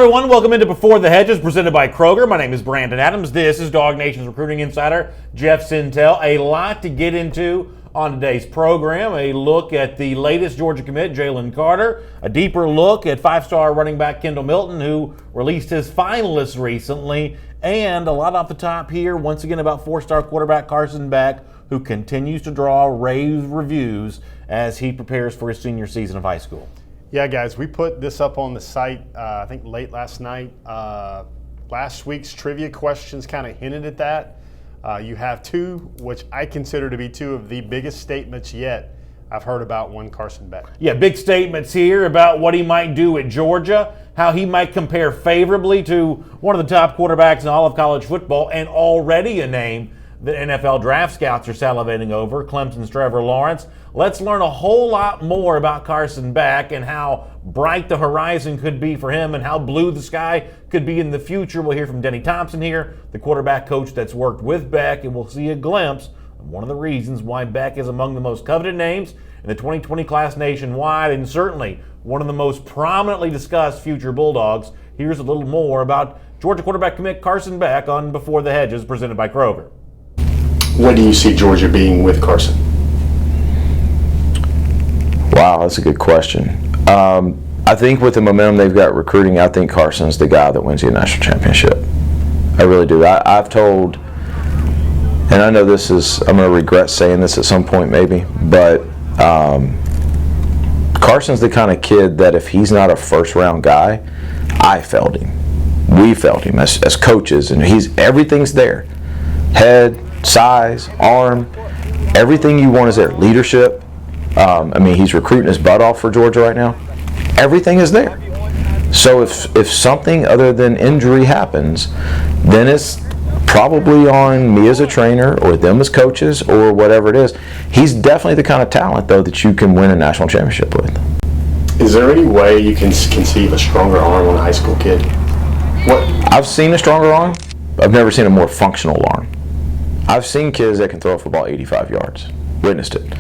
everyone. Welcome into Before the Hedges, presented by Kroger. My name is Brandon Adams. This is Dog Nation's recruiting insider, Jeff Sintel. A lot to get into on today's program. A look at the latest Georgia commit, Jalen Carter. A deeper look at five-star running back Kendall Milton, who released his finalists recently. And a lot off the top here, once again, about four-star quarterback Carson Beck, who continues to draw rave reviews as he prepares for his senior season of high school. Yeah, guys, we put this up on the site, I think late last night. Last week's trivia questions kind of hinted at that. You have two, which I consider to be two of the biggest statements yet I've heard about one Carson Beck. Yeah, big statements here about what he might do at Georgia, how he might compare favorably to one of the top quarterbacks in all of college football, and already a name that NFL draft scouts are salivating over, Clemson's Trevor Lawrence. Let's learn a whole lot more about Carson Beck and how bright the horizon could be for him and how blue the sky could be in the future. We'll hear from Denny Thompson here, the quarterback coach that's worked with Beck, and we'll see a glimpse of one of the reasons why Beck is among the most coveted names in the 2020 class nationwide, and certainly one of the most prominently discussed future Bulldogs. Here's a little more about Georgia quarterback commit Carson Beck on Before the Hedges, presented by Kroger. When do you see Georgia being with Carson? Wow, that's a good question. I think with the momentum they've got recruiting, I think Carson's the guy that wins the national championship. I really do. I've told, and I know I'm going to regret saying this at some point maybe, but Carson's the kind of kid that if he's not a first-round guy, I felt him. We felt him as coaches, and everything's there. Head, size, arm, everything you want is there. Leadership. He's recruiting his butt off for Georgia right now. Everything is there. So if something other than injury happens, then it's probably on me as a trainer or them as coaches or whatever it is. He's definitely the kind of talent, though, that you can win a national championship with. Is there any way you can conceive a stronger arm on a high school kid? I've seen a stronger arm. I've never seen a more functional arm. I've seen kids that can throw a football 85 yards. Witnessed it.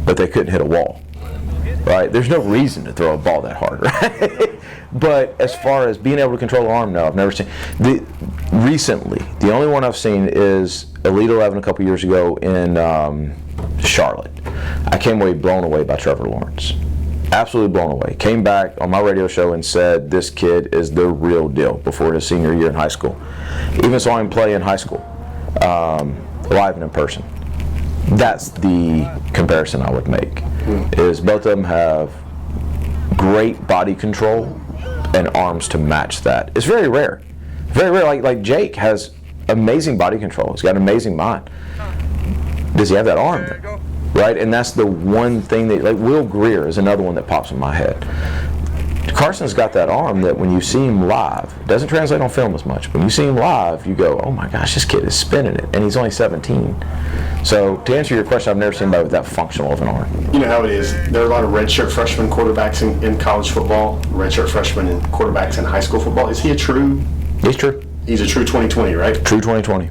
But they couldn't hit a wall, right? There's no reason to throw a ball that hard, right? But as far as being able to control the arm, no, I've never seen. Recently, the only one I've seen is Elite 11 a couple years ago in Charlotte. I came away blown away by Trevor Lawrence. Absolutely blown away. Came back on my radio show and said this kid is the real deal before his senior year in high school. Even saw him play in high school, live and in person. That's the comparison I would make, is both of them have great body control and arms to match that. It's very rare. Very rare. Like Jake has amazing body control. He's got an amazing mind. Does he have that arm though? Right? And that's the one thing that, like Will Greer is another one that pops in my head. Carson's got that arm that when you see him live, it doesn't translate on film as much. When you see him live, you go, oh my gosh, this kid is spinning it, and he's only 17. So to answer your question, I've never seen anybody with that functional of an arm. You know how it is. There are a lot of redshirt freshman quarterbacks in college football, redshirt freshmen and quarterbacks in high school football. Is he a true? He's true. He's a true 2020, right? True 2020.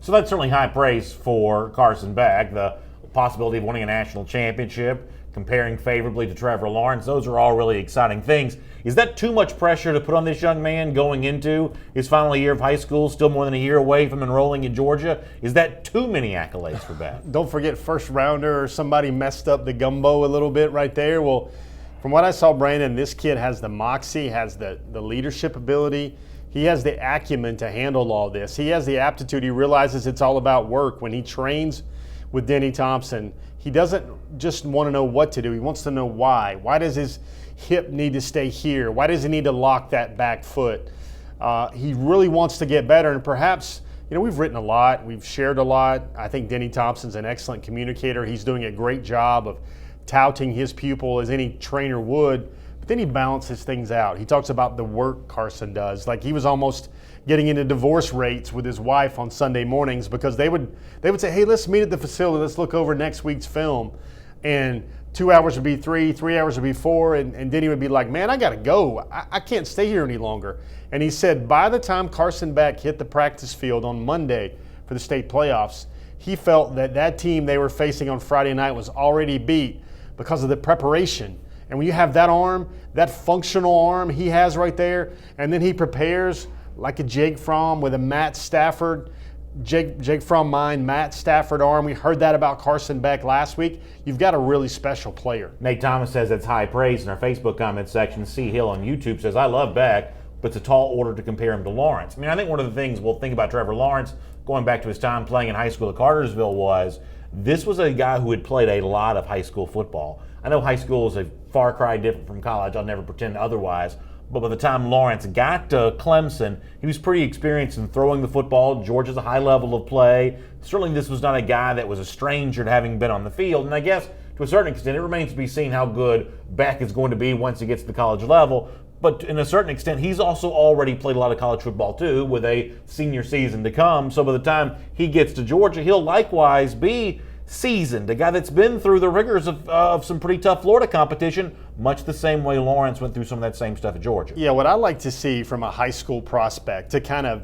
So that's certainly high praise for Carson Beck. The possibility of winning a national championship, comparing favorably to Trevor Lawrence, those are all really exciting things. Is that too much pressure to put on this young man going into his final year of high school, still more than a year away from enrolling in Georgia? Is that too many accolades for Beck? Don't forget first rounder, or somebody messed up the gumbo a little bit right there. Well, from what I saw, Brandon, this kid has the moxie, has the leadership ability. He has the acumen to handle all this. He has the aptitude. He realizes it's all about work. When he trains with Denny Thompson, he doesn't just want to know what to do. He wants to know why. Why does his hip need to stay here? Why does he need to lock that back foot? He really wants to get better. And perhaps, we've written a lot. We've shared a lot. I think Denny Thompson's an excellent communicator. He's doing a great job of touting his pupil as any trainer would. But then he balances things out. He talks about the work Carson does. Like he was almost getting into divorce rates with his wife on Sunday mornings because they would say, hey, let's meet at the facility. Let's look over next week's film. And 2 hours would be 3 hours would be 4. And Denny would be like, man, I got to go. I can't stay here any longer. And he said by the time Carson Beck hit the practice field on Monday for the state playoffs, he felt that team they were facing on Friday night was already beat because of the preparation And when you have that arm, that functional arm he has right there, and then he prepares like a Jake Fromm with a Matt Stafford, Jake Fromm mind, Matt Stafford arm. We heard that about Carson Beck last week. You've got a really special player. Nate Thomas says it's high praise in our Facebook comment section. C. Hill on YouTube says, I love Beck, but it's a tall order to compare him to Lawrence. I mean, I think one of the things we'll think about Trevor Lawrence, going back to his time playing in high school at Cartersville, was this was a guy who had played a lot of high school football. I know high school is a far cry different from college. I'll never pretend otherwise. But by the time Lawrence got to Clemson, he was pretty experienced in throwing the football. Georgia's a high level of play. Certainly this was not a guy that was a stranger to having been on the field. And I guess to a certain extent, it remains to be seen how good Beck is going to be once he gets to the college level. But in a certain extent, he's also already played a lot of college football too, with a senior season to come. So by the time he gets to Georgia, he'll likewise be seasoned, a guy that's been through the rigors of some pretty tough Florida competition, much the same way Lawrence went through some of that same stuff at Georgia. Yeah, what I like to see from a high school prospect to kind of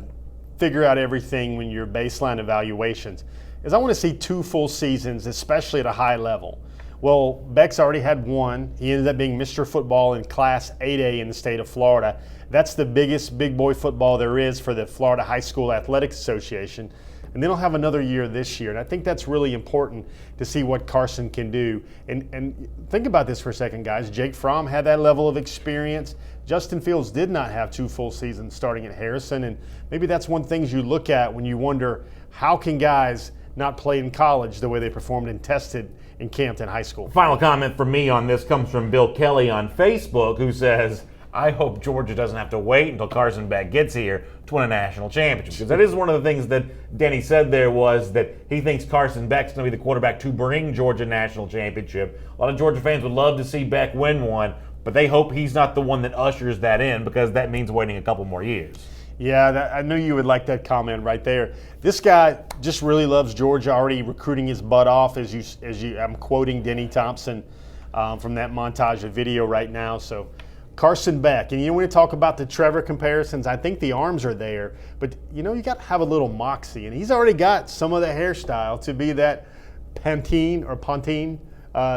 figure out everything when your baseline evaluations is I want to see 2 full seasons, especially at a high level. Well, Beck's already had one. He ended up being Mr. Football in Class 8A in the state of Florida. That's the biggest big boy football there is for the Florida High School Athletics Association. And then he'll have another year this year. And I think that's really important to see what Carson can do. And think about this for a second, guys. Jake Fromm had that level of experience. Justin Fields did not have 2 full seasons starting at Harrison. And maybe that's one thing you look at when you wonder, how can guys not play in college the way they performed and tested in Campton High School? Final comment from me on this comes from Bill Kelly on Facebook, who says, I hope Georgia doesn't have to wait until Carson Beck gets here to win a national championship. Because that is one of the things that Denny said there, was that he thinks Carson Beck's going to be the quarterback to bring Georgia a national championship. A lot of Georgia fans would love to see Beck win one, but they hope he's not the one that ushers that in, because that means waiting a couple more years. Yeah, I knew you would like that comment right there. This guy just really loves Georgia, already recruiting his butt off, I'm quoting Denny Thompson from that montage of video right now. So Carson Beck, and when you talk about the Trevor comparisons, I think the arms are there, but you got to have a little moxie, and he's already got some of the hairstyle to be that Pantene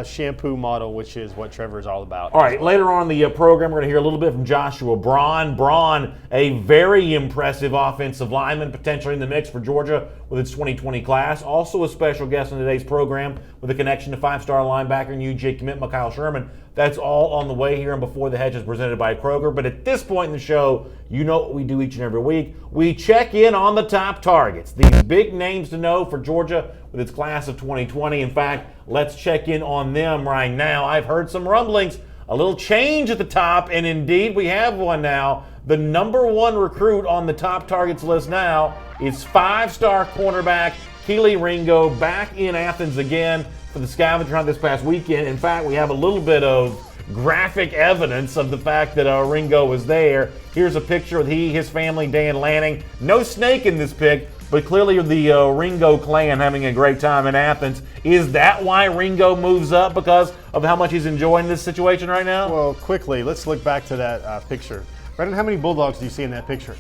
shampoo model, which is what Trevor's all about. All right, later on in the program, we're going to hear a little bit from Joshua Braun. Braun, a very impressive offensive lineman, potentially in the mix for Georgia with its 2020 class. Also a special guest on today's program with a connection to 5-star linebacker and UJ commit McHale Sherman. That's all on the way here and before the Hedges presented by Kroger. But at this point in the show, you know what we do each and every week. We check in on the top targets, these big names to know for Georgia with its class of 2020. In fact, let's check in on them right now. I've heard some rumblings, a little change at the top, and indeed we have one now. The number 1 recruit on the top targets list now is 5-star cornerback Kelee Ringo, back in Athens again for the scavenger hunt this past weekend. In fact, we have a little bit of graphic evidence of the fact that Ringo was there. Here's a picture of his family, Dan Lanning. No snake in this pic, but clearly the Ringo clan having a great time in Athens. Is that why Ringo moves up, because of how much he's enjoying this situation right now? Well, quickly, let's look back to that picture. Brandon, how many Bulldogs do you see in that picture?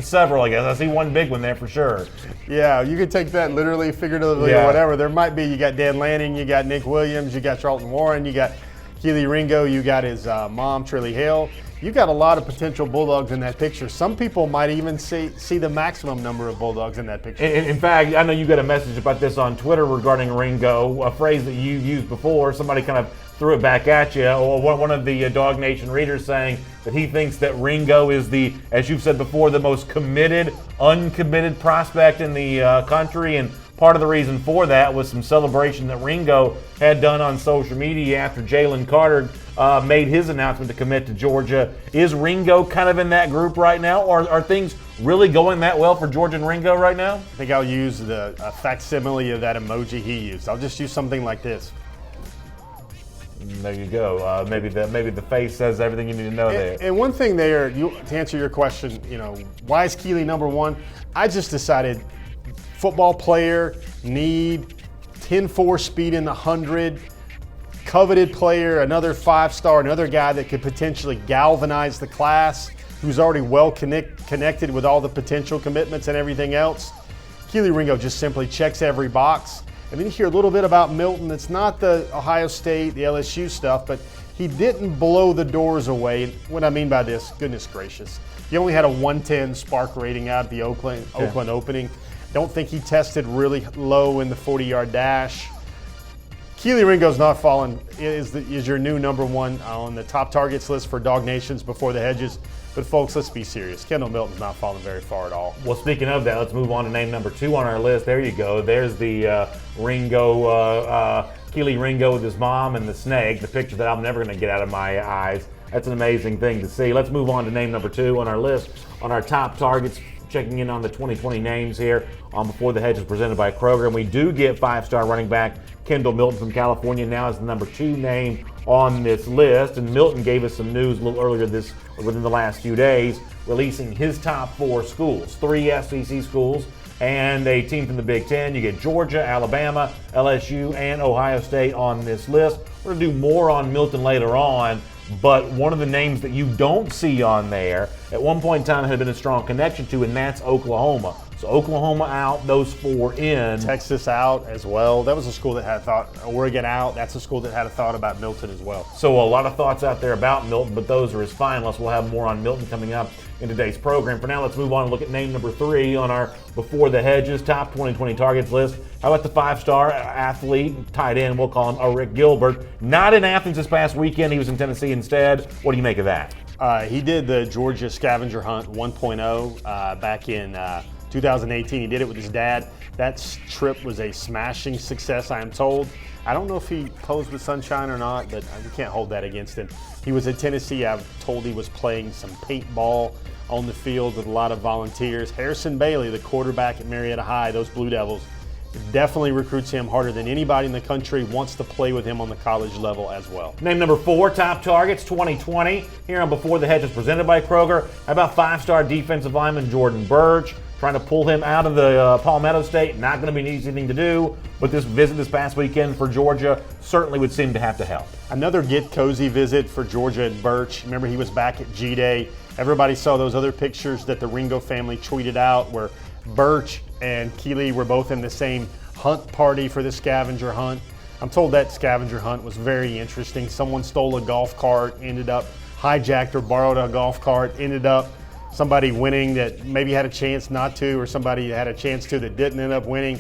Several, I guess. I see one big one there for sure. Yeah, you could take that literally, figuratively, or whatever. There might be, you got Dan Lanning, you got Nick Williams, you got Charlton Warren, you got Kelee Ringo, you got his mom, Trilly Hale. You got a lot of potential Bulldogs in that picture. Some people might even see the maximum number of Bulldogs in that picture. In fact, I know you got a message about this on Twitter regarding Ringo, a phrase that you used before. Somebody kind of threw it back at you, or one of the Dog Nation readers saying that he thinks that Ringo is the, as you've said before, the most committed, uncommitted prospect in the country. And part of the reason for that was some celebration that Ringo had done on social media after Jalen Carter made his announcement to commit to Georgia. Is Ringo kind of in that group right now, or are things really going that well for Georgia and Ringo right now? I think I'll use the facsimile of that emoji he used. I'll just use something like this. There you go. Maybe the face says everything you need to know there. And one thing there, to answer your question, why is Kelee number 1? I just decided football player, need 10.4 speed in the 100, coveted player, another 5-star, another guy that could potentially galvanize the class, who's already well connected with all the potential commitments and everything else. Kelee Ringo just simply checks every box. And then you hear a little bit about Milton. It's not the Ohio State, the LSU stuff, but he didn't blow the doors away. What I mean by this, goodness gracious, he only had a 110 spark rating out at the Oakland opening. Don't think he tested really low in the 40-yard dash. Keely Ringo's not falling, is your new number one on the top targets list for Dog Nations before the Hedges. But folks, let's be serious. Kendall Milton's not falling very far at all. Well, speaking of that, let's move on to name number 2 on our list. There you go. There's the Ringo, Keely Ringo with his mom and the snake, the picture that I'm never going to get out of my eyes. That's an amazing thing to see. Let's move on to name number 2 on our list. On our top targets, checking in on the 2020 names here on Before the Hedges presented by Kroger. And we do get 5-star running back Kendall Milton from California now as the number 2 name on this list. And Milton gave us some news a little earlier within the last few days, releasing his top 4 schools, 3 SEC schools and a team from the Big Ten. You get Georgia, Alabama, LSU, and Ohio State on this list. We're going to do more on Milton later on, but one of the names that you don't see on there, at one point in time had been a strong connection to, and that's Oklahoma. So Oklahoma out, those 4 in. Texas out as well. That was a school that had thought. Oregon out. That's a school that had a thought about Milton as well. So a lot of thoughts out there about Milton, but those are his finalists. We'll have more on Milton coming up in today's program. For now, let's move on and look at name number 3 on our Before the Hedges top 2020 targets list. How about the 5-star athlete, tight end, we'll call him Rick Gilbert. Not in Athens this past weekend. He was in Tennessee instead. What do you make of that? He did the Georgia Scavenger Hunt 1.0 back in 2018. He did it with his dad. That trip was a smashing success, I am told. I don't know if he posed with sunshine or not, but we can't hold that against him. He was in Tennessee. I'm told he was playing some paintball on the field with a lot of volunteers. Harrison Bailey, the quarterback at Marietta High, those Blue Devils, definitely recruits him harder than anybody in the country, wants to play with him on the college level as well. Name number 4, top targets 2020 here on Before the Hedges presented by Kroger. How about 5-star defensive lineman Jordan Burge? Trying to pull him out of the Palmetto State. Not going to be an easy thing to do, but this visit this past weekend for Georgia certainly would seem to have to help. Another get cozy visit for Georgia and Birch. Remember, he was back at G-Day. Everybody saw those other pictures that the Ringo family tweeted out where Birch and Keely were both in the same hunt party for the scavenger hunt. I'm told that scavenger hunt was very interesting. Someone stole a golf cart, ended up hijacked or borrowed a golf cart, ended up somebody winning that maybe had a chance not to, or somebody had a chance to that didn't end up winning.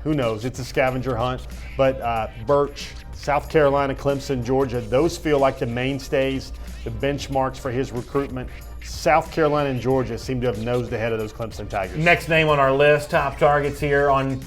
Who knows? It's a scavenger hunt. But Birch, South Carolina, Clemson, Georgia, those feel like the mainstays, the benchmarks for his recruitment. South Carolina and Georgia seem to have nosed ahead of those Clemson Tigers. Next name on our list, top targets here on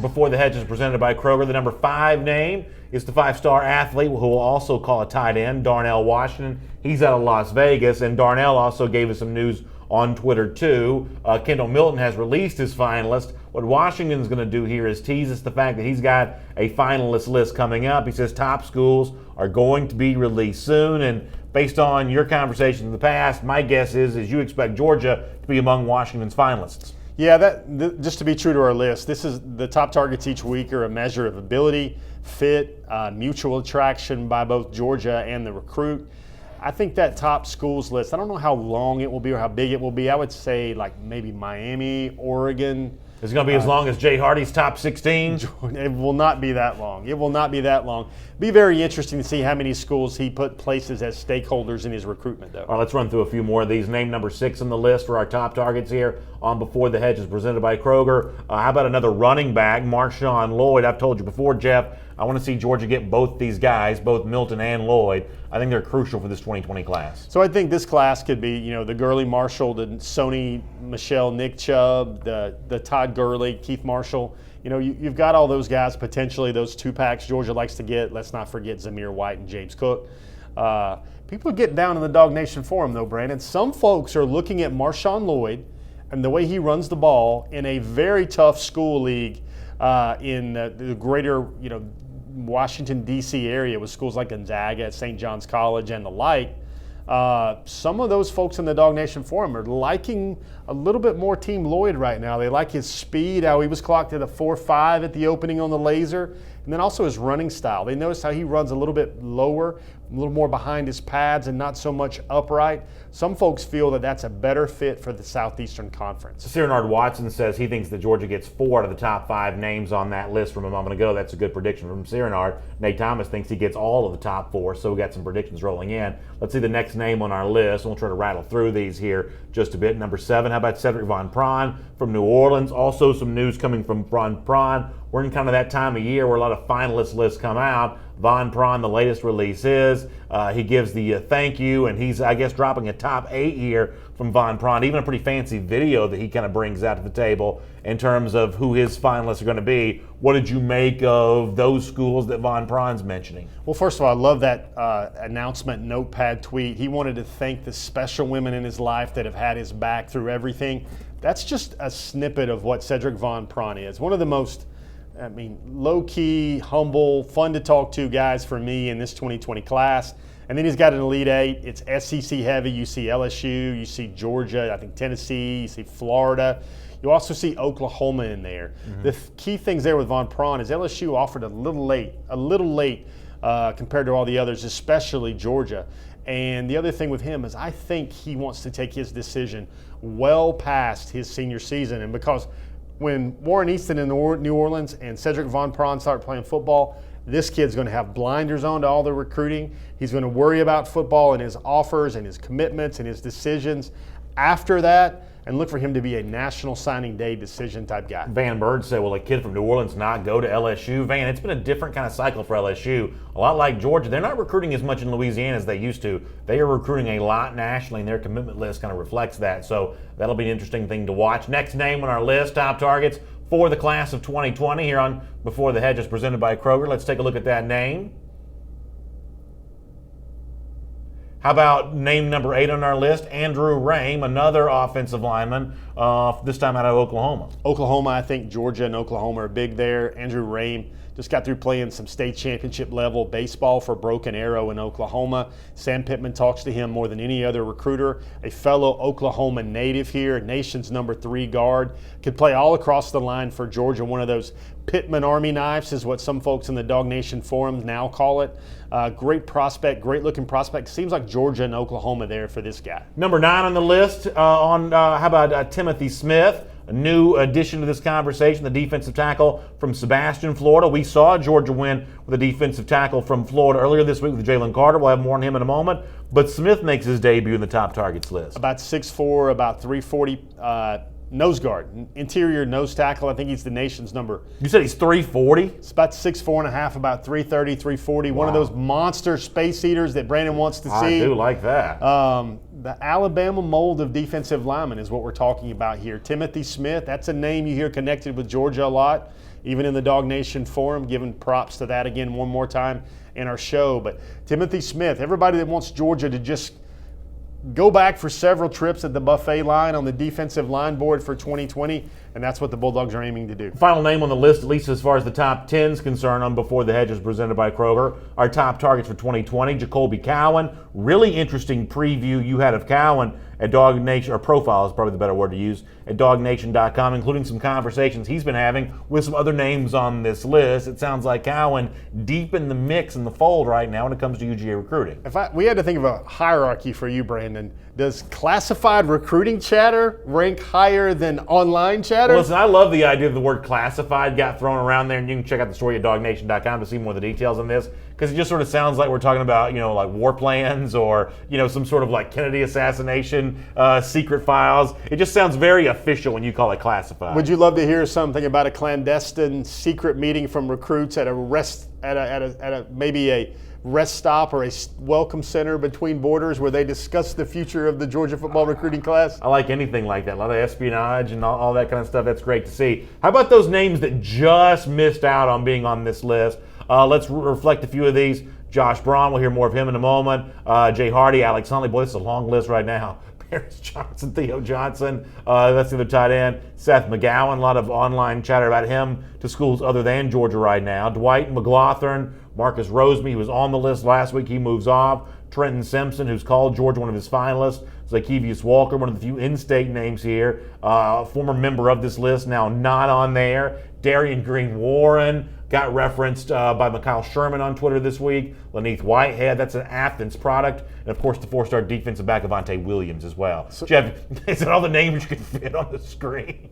Before the Hedges presented by Kroger. The number 5 name is the 5-star athlete who we'll also call a tight end, Darnell Washington. He's out of Las Vegas, and Darnell also gave us some news on Twitter too. Kendall Milton has released his finalist. What Washington's going to do here is tease us the fact that he's got a finalist list coming up. He says top schools are going to be released soon, and based on your conversations in the past, my guess is you expect Georgia to be among Washington's finalists. Yeah, just to be true to our list, this is the top targets each week are a measure of ability, fit, mutual attraction by both Georgia and the recruit. I think that top schools list, I don't know how long it will be or how big it will be. I would say like maybe Miami, Oregon. It's going to be as long as Jay Hardy's top 16? It will not be that long. It will not be that long. Be very interesting to see how many schools he places as stakeholders in his recruitment, though. All right, let's run through a few more of these. Name number 6 on the list for our top targets here on Before the Hedges presented by Kroger. How about another running back, Marshawn Lloyd? I've told you before, Jeff, I want to see Georgia get both these guys, both Milton and Lloyd. I think they're crucial for this 2020 class. So I think this class could be, the Gurley Marshall, the Sony Michelle, Nick Chubb, the Todd Gurley, Keith Marshall. You've got all those guys potentially, those 2-packs Georgia likes to get. Let's not forget Zamir White and James Cook. People get down in the Dog Nation forum, though, Brandon. Some folks are looking at Marshawn Lloyd and the way he runs the ball in a very tough school league in the greater, Washington, D.C. area with schools like Gonzaga, at St. John's College, and the like. Some of those folks in the Dog Nation forum are liking a little bit more Team Lloyd right now. They like his speed, how he was clocked at a 4.5 at the opening on the laser, and then also his running style. They notice how he runs a little bit lower, a little more behind his pads and not so much upright. Some folks feel that that's a better fit for the Southeastern Conference. Cyrnard Watson says he thinks that Georgia gets 4 out of the top 5 names on that list from a moment ago. That's a good prediction from Cyrnard. Nate Thomas thinks he gets all of the top 4, so we got some predictions rolling in. Let's see the next name on our list. We'll try to rattle through these here just a bit. Number 7, how about Cedric Von Prawn from New Orleans? Also some news coming from Von Prawn. We're in kind of that time of year where a lot of finalist lists come out. Von Prawn, the latest release is. He gives the thank you, and he's, I guess, dropping a top 8 here from Von Prawn. Even a pretty fancy video that he kind of brings out to the table in terms of who his finalists are going to be. What did you make of those schools that Von Prawn's mentioning? Well, first of all, I love that announcement notepad tweet. He wanted to thank the special women in his life that have had his back through everything. That's just a snippet of what Cedric Von Prawn is. One of the most low-key, humble, fun to talk to guys for me in this 2020 class. And then he's got an Elite Eight. It's SEC heavy. You see LSU, you see Georgia, I think Tennessee, you see Florida. You also see Oklahoma in there. Mm-hmm. The key things there with Von Prawn is LSU offered a little late compared to all the others, especially Georgia. And the other thing with him is I think he wants to take his decision well past his senior season. And because when Warren Easton in New Orleans and Cedric Von Prawn start playing football, this kid's going to have blinders on to all the recruiting. He's going to worry about football and his offers and his commitments and his decisions after that, and look for him to be a national signing day decision type guy. Van Bird said, will a kid from New Orleans not go to LSU? Van, it's been a different kind of cycle for LSU. A lot like Georgia, they're not recruiting as much in Louisiana as they used to. They are recruiting a lot nationally, and their commitment list kind of reflects that. So that'll be an interesting thing to watch. Next name on our list, top targets for the class of 2020 here on Before the Hedges presented by Kroger. Let's take a look at that name. How about name number 8 on our list, Andrew Rame, another offensive lineman, this time out of Oklahoma. Oklahoma, I think Georgia and Oklahoma are big there. Andrew Rame just got through playing some state championship level baseball for Broken Arrow in Oklahoma. Sam Pittman talks to him more than any other recruiter. A fellow Oklahoma native here, nation's number 3 guard. Could play all across the line for Georgia. One of those Pittman Army knives is what some folks in the Dog Nation forums now call it. Great prospect, great looking prospect. Seems like Georgia and Oklahoma there for this guy. Number 9 on the list, how about Timothy Smith? A new addition to this conversation, the defensive tackle from Sebastian, Florida. We saw Georgia win with a defensive tackle from Florida earlier this week with Jalen Carter. We'll have more on him in a moment. But Smith makes his debut in the top targets list. About 6'4", about 340 nose guard, interior nose tackle. I think he's the nation's number. You said he's 340? It's about 6'4" and a half, about 330, 340. Wow. One of those monster space eaters that Brandon wants to see. I do like that. The Alabama mold of defensive lineman is what we're talking about here. Timothy Smith, that's a name you hear connected with Georgia a lot, even in the Dog Nation forum, giving props to that again one more time in our show. But Timothy Smith, everybody that wants Georgia to just go back for several trips at the buffet line on the defensive line board for 2020, and that's what the Bulldogs are aiming to do. Final name on the list, at least as far as the top 10 is concerned, on Before the Hedges presented by Kroger. Our top targets for 2020, Jacoby Cowan. Really interesting preview you had of Cowan at Dog Nation, or profile is probably the better word to use, at dognation.com, including some conversations he's been having with some other names on this list. It sounds like Cowan deep in the mix in the fold right now when it comes to UGA recruiting. We had to think of a hierarchy for you, Brandon. Does classified recruiting chatter rank higher than online chatter? Well, listen, I love the idea of the word classified got thrown around there, and you can check out the story at dognation.com to see more of the details on this, because it just sort of sounds like we're talking about, like war plans or, some sort of like Kennedy assassination, secret files. It just sounds very official when you call it classified. Would you love to hear something about a clandestine secret meeting from recruits at maybe a rest stop or a welcome center between borders where they discuss the future of the Georgia football recruiting class? I like anything like that. A lot of espionage and all that kind of stuff. That's great to see. How about those names that just missed out on being on this list? Let's reflect a few of these. Josh Braun, we'll hear more of him in a moment. Jay Hardy, Alex Huntley. Boy, this is a long list right now. Paris Johnson, Theo Johnson, that's the other tight end. Seth McGowan, a lot of online chatter about him to schools other than Georgia right now. Dwight McLaughlin, Marcus Roseby, who was on the list last week, he moves off. Trenton Simpson, who's called Georgia one of his finalists. Zykevius Walker, one of the few in-state names here. Former member of this list, now not on there. Darian Green Warren, got referenced by McHale Sherman on Twitter this week. Laneith Whitehead, that's an Athens product. And, of course, the 4-star defensive back, Avante Williams, as well. Jeff, is that all the names you can fit on the screen?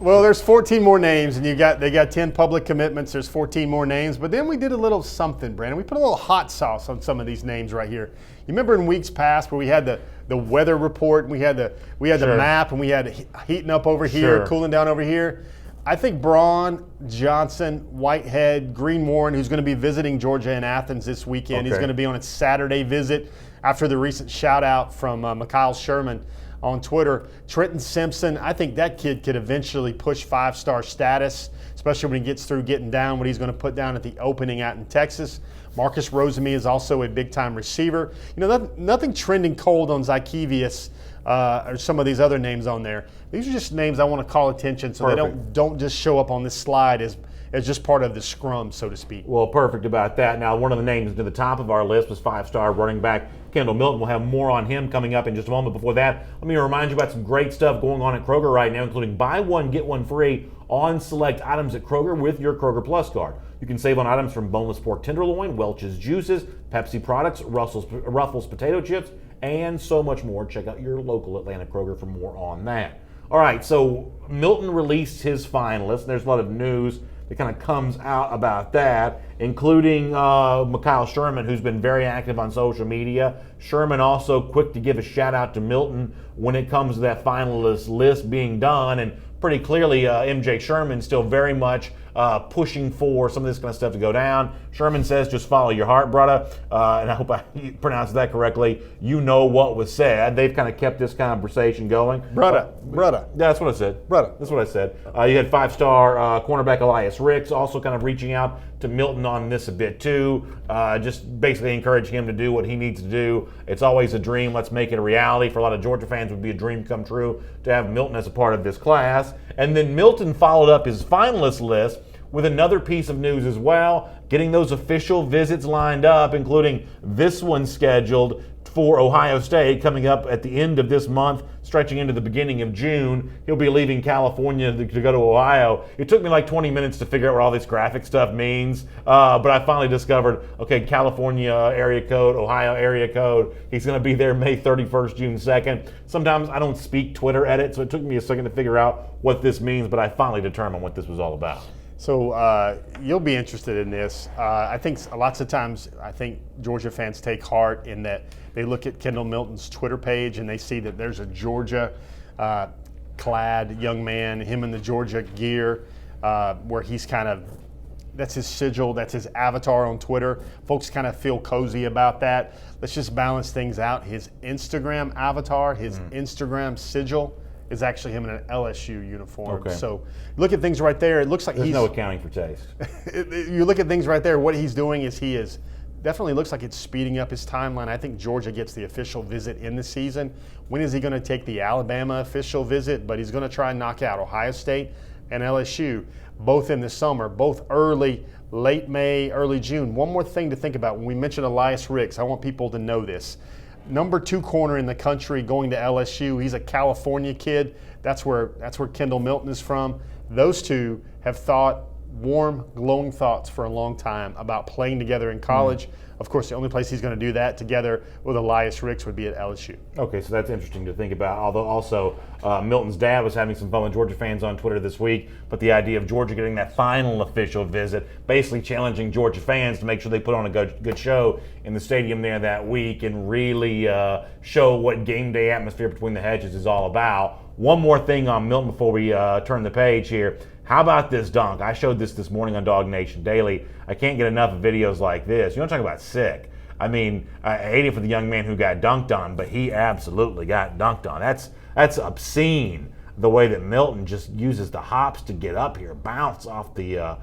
Well, there's 14 more names, and they got 10 public commitments. There's 14 more names. But then we did a little something, Brandon. We put a little hot sauce on some of these names right here. You remember in weeks past where we had the weather report, and we had the map, and we had heating up over here, cooling down over here? I think Braun, Johnson, Whitehead, Green Warren, who's going to be visiting Georgia and Athens this weekend. He's going to be on a Saturday visit after the recent shout-out from McHale Sherman on Twitter. Trenton Simpson, I think that kid could eventually push 5-star status, especially when he gets through getting down what he's going to put down at the opening out in Texas. Marcus Rosemy is also a big-time receiver. You know, nothing trending cold on Zykevius or some of these other names on there. These are just names I want to call attention so they don't just show up on this slide as just part of the scrum, so to speak. Well, perfect about that. Now, one of the names to the top of our list was 5-star running back Kendall Milton. We'll have more on him coming up in just a moment. Before that, let me remind you about some great stuff going on at Kroger right now, including buy one, get one free on select items at Kroger with your Kroger Plus card. You can save on items from boneless pork tenderloin, Welch's juices, Pepsi products, Ruffles potato chips, and so much more. Check out your local Atlanta Kroger for more on that. All right, so Milton released his finalists. There's a lot of news that kind of comes out about that, including McHale Sherman, who's been very active on social media. Sherman also quick to give a shout out to Milton when it comes to that finalist list being done, and pretty clearly MJ Sherman still very much pushing for some of this kind of stuff to go down. Sherman says, just follow your heart, brother. And I hope I pronounced that correctly. You know what was said. They've kind of kept this conversation going. Brother. Yeah, that's what I said. Brother. That's what I said. You had 5-star cornerback Elias Ricks also kind of reaching out to Milton on this a bit too. Just basically encourage him to do what he needs to do. It's always a dream. Let's make it a reality. For a lot of Georgia fans, it would be a dream come true to have Milton as a part of this class. And then Milton followed up his finalist list with another piece of news as well, getting those official visits lined up, including this one scheduled for Ohio State coming up at the end of this month, stretching into the beginning of June. He'll be leaving California to go to Ohio. It took me like 20 minutes to figure out what all this graphic stuff means, but I finally discovered, okay, California area code, Ohio area code. He's going to be there May 31st, June 2nd. Sometimes I don't speak Twitter edit, so it took me a second to figure out what this means, but I finally determined what this was all about. So you'll be interested in this. I think lots of times Georgia fans take heart in that they look at Kendall Milton's Twitter page and they see that there's a Georgia clad young man, him in the Georgia gear, where he's that's his sigil, that's his avatar on Twitter. Folks kind of feel cozy about that. Let's just balance things out. His Instagram avatar, his Instagram sigil, is actually him in an LSU uniform. Okay. So look at things right there. It looks like There's no accounting for taste. You look at things right there. What he's doing is definitely looks like it's speeding up his timeline. I think Georgia gets the official visit in the season. When is he going to take the Alabama official visit? But he's going to try and knock out Ohio State and LSU, both in the summer, both late May, early June. One more thing to think about. When we mentioned Elias Ricks, I want people to know this. Number 2 corner in the country going to LSU. He's a California kid. That's where Kendall Milton is from. Those two have thought warm, glowing thoughts for a long time about playing together in college. Of course, the only place he's going to do that together with Elias Ricks would be at LSU. Okay, so that's interesting to think about. Although also Milton's dad was having some fun with Georgia fans on Twitter this week, but the idea of Georgia getting that final official visit, basically challenging Georgia fans to make sure they put on a good show in the stadium there that week and really show what game day atmosphere between the Hedges is all about. One more thing on Milton before we turn the page here. How about this dunk? I showed this morning on Dog Nation Daily. I can't get enough of videos like this. You want to talk about sick. I mean, I hate it for the young man who got dunked on, but he absolutely got dunked on. That's obscene, the way that Milton just uses the hops to get up here, bounce off the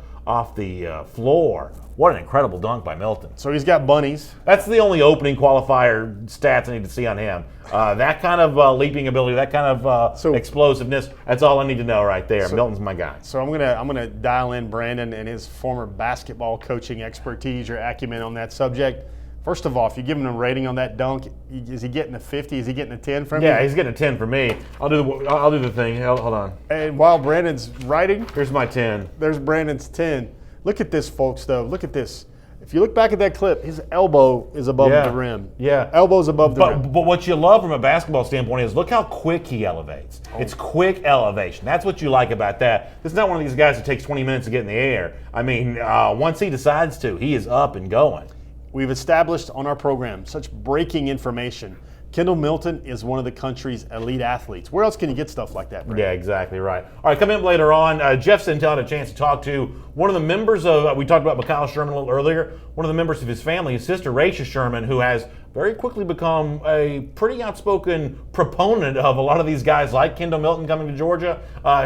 floor. What an incredible dunk by Milton. So he's got bunnies. That's the only opening qualifier stats I need to see on him. That kind of leaping ability, that kind of explosiveness, that's all I need to know right there. Milton's my guy. So I'm gonna dial in Brandon and his former basketball coaching expertise or acumen on that subject. First of all, if you give him a rating on that dunk, is he getting a 50? Is he getting a 10 from you? Yeah, he's getting a 10 from me. I'll do the thing. Hold on. And while Brandon's writing, Here's my 10. there's Brandon's 10. Look at this, folks, though. Look at this. If you look back at that clip, his elbow is above the rim. Yeah. Elbow's above the rim. But what you love from a basketball standpoint is look how quick he elevates. It's quick elevation. That's what you like about that. This is not one of these guys that takes 20 minutes to get in the air. I mean, once he decides to, he is up and going. We've established on our program such breaking information. Kendall Milton is one of the country's elite athletes. Where else can you get stuff like that, Brandon? Yeah, exactly right. All right, coming up later on, Jeff Sintel had a chance to talk to one of the members of, we talked about McHale Sherman a little earlier, one of the members of his family, his sister, Rachel Sherman, who has very quickly become a pretty outspoken proponent of a lot of these guys like Kendall Milton coming to Georgia.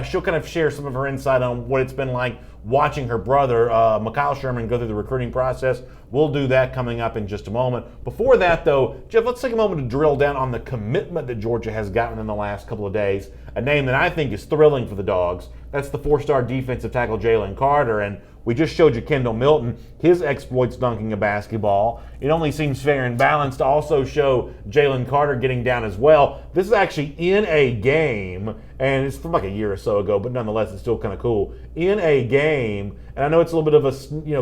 She'll kind of share some of her insight on what it's been like watching her brother, McHale Sherman, go through the recruiting process. We'll do that coming up in just a moment. Before that, though, Jeff, let's take a moment to drill down on the commitment that Georgia has gotten in the last couple of days, a name that I think is thrilling for the Dogs. That's the four-star defensive tackle Jalen Carter, and we just showed you Kendall Milton, his exploits dunking a basketball. It only seems fair and balanced to also show Jalen Carter getting down as well. This is actually in a game, and it's from like a year or so ago, but nonetheless, it's still kind of cool. In a game, and I know it's a little bit of a,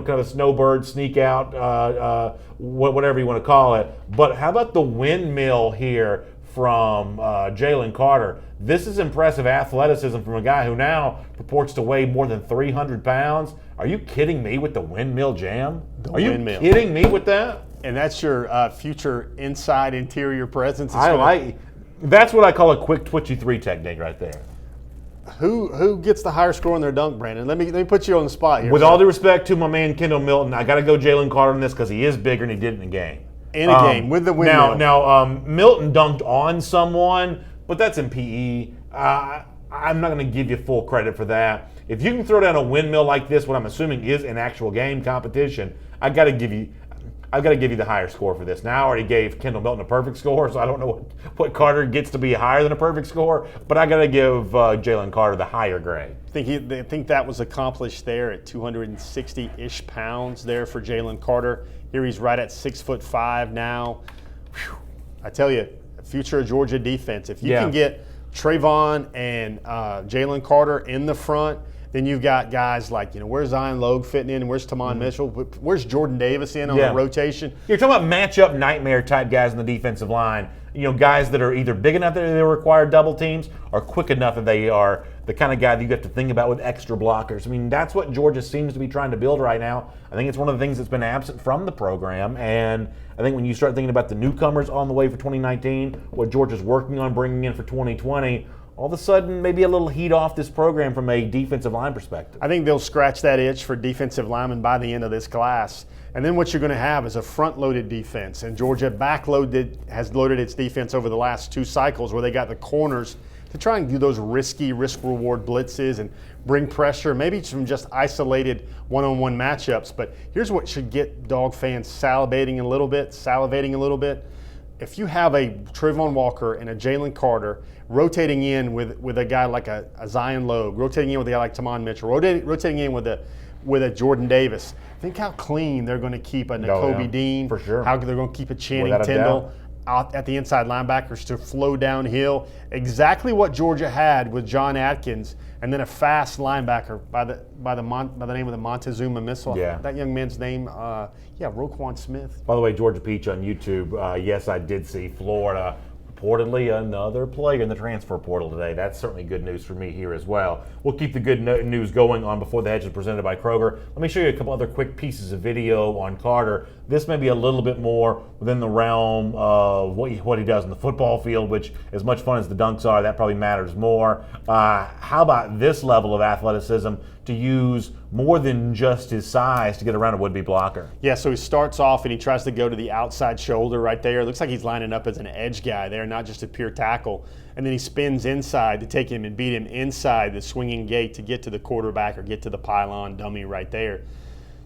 kind of a snowbird sneak out, whatever you want to call it, but how about the windmill here from Jalen Carter? This is impressive athleticism from a guy who now purports to weigh more than 300 pounds. Are you kidding me with the windmill jam? Are you kidding me with that? And that's your future inside interior presence. That's what I call a quick twitchy three technique right there. Who gets the higher score in their dunk, Brandon? Let me put you on the spot here. With all due respect to my man Kendall Milton, I got to go Jalen Carter on this because he is bigger and he did it in a game. In a game with the windmill. Now, Milton dunked on someone, but that's in PE. I'm not going to give you full credit for that. If you can throw down a windmill like this, what I'm assuming is an actual game competition, I've got to give you the higher score for this. Now I already gave Kendall Milton a perfect score, so I don't know what Carter gets to be higher than a perfect score, but I got to give Jalen Carter the higher grade. I think that was accomplished there at 260-ish pounds there for Jalen Carter. Here he's right at 6'5" now. Whew. I tell you, future of Georgia defense. If you can get Trayvon and Jalen Carter in the front, then you've got guys like, where's Zion Logue fitting in? Where's Tamon Mitchell? Where's Jordan Davis in on the rotation? You're talking about matchup nightmare type guys in the defensive line. Guys that are either big enough that they require double teams or quick enough that they are the kind of guy that you have to think about with extra blockers. I mean, that's what Georgia seems to be trying to build right now. I think it's one of the things that's been absent from the program. And I think when you start thinking about the newcomers on the way for 2019, what Georgia's working on bringing in for 2020, all of a sudden maybe a little heat off this program from a defensive line perspective. I think they'll scratch that itch for defensive linemen by the end of this class. And then what you're going to have is a front-loaded defense. And Georgia has loaded its defense over the last two cycles where they got the corners to try and do those risky risk-reward blitzes and bring pressure, maybe some just isolated one-on-one matchups. But here's what should get Dog fans salivating a little bit. If you have a Trayvon Walker and a Jalen Carter rotating in with a guy like a Zion Logue, rotating in with a guy like Tamon Mitchell, rotating in with a Jordan Davis, think how clean they're going to keep a Nakobe Dean. For sure. How they're going to keep a Channing Tindall out at the inside linebackers to flow downhill. Exactly what Georgia had with John Atkins, and then a fast linebacker by the name of the Montezuma missile. Yeah. That young man's name, Roquan Smith. By the way, Georgia Peach on YouTube, yes, I did see Florida reportedly another player in the transfer portal today. That's certainly good news for me here as well. We'll keep the good news going on before the Hedges presented by Kroger. Let me show you a couple other quick pieces of video on Carter. This may be a little bit more within the realm of what he does in the football field, which, as much fun as the dunks are, that probably matters more. How about this level of athleticism to use more than just his size to get around a would-be blocker? Yeah, so he starts off and he tries to go to the outside shoulder right there. It looks like he's lining up as an edge guy there, not just a pure tackle. And then he spins inside to take him and beat him inside the swinging gate to get to the quarterback or get to the pylon dummy right there.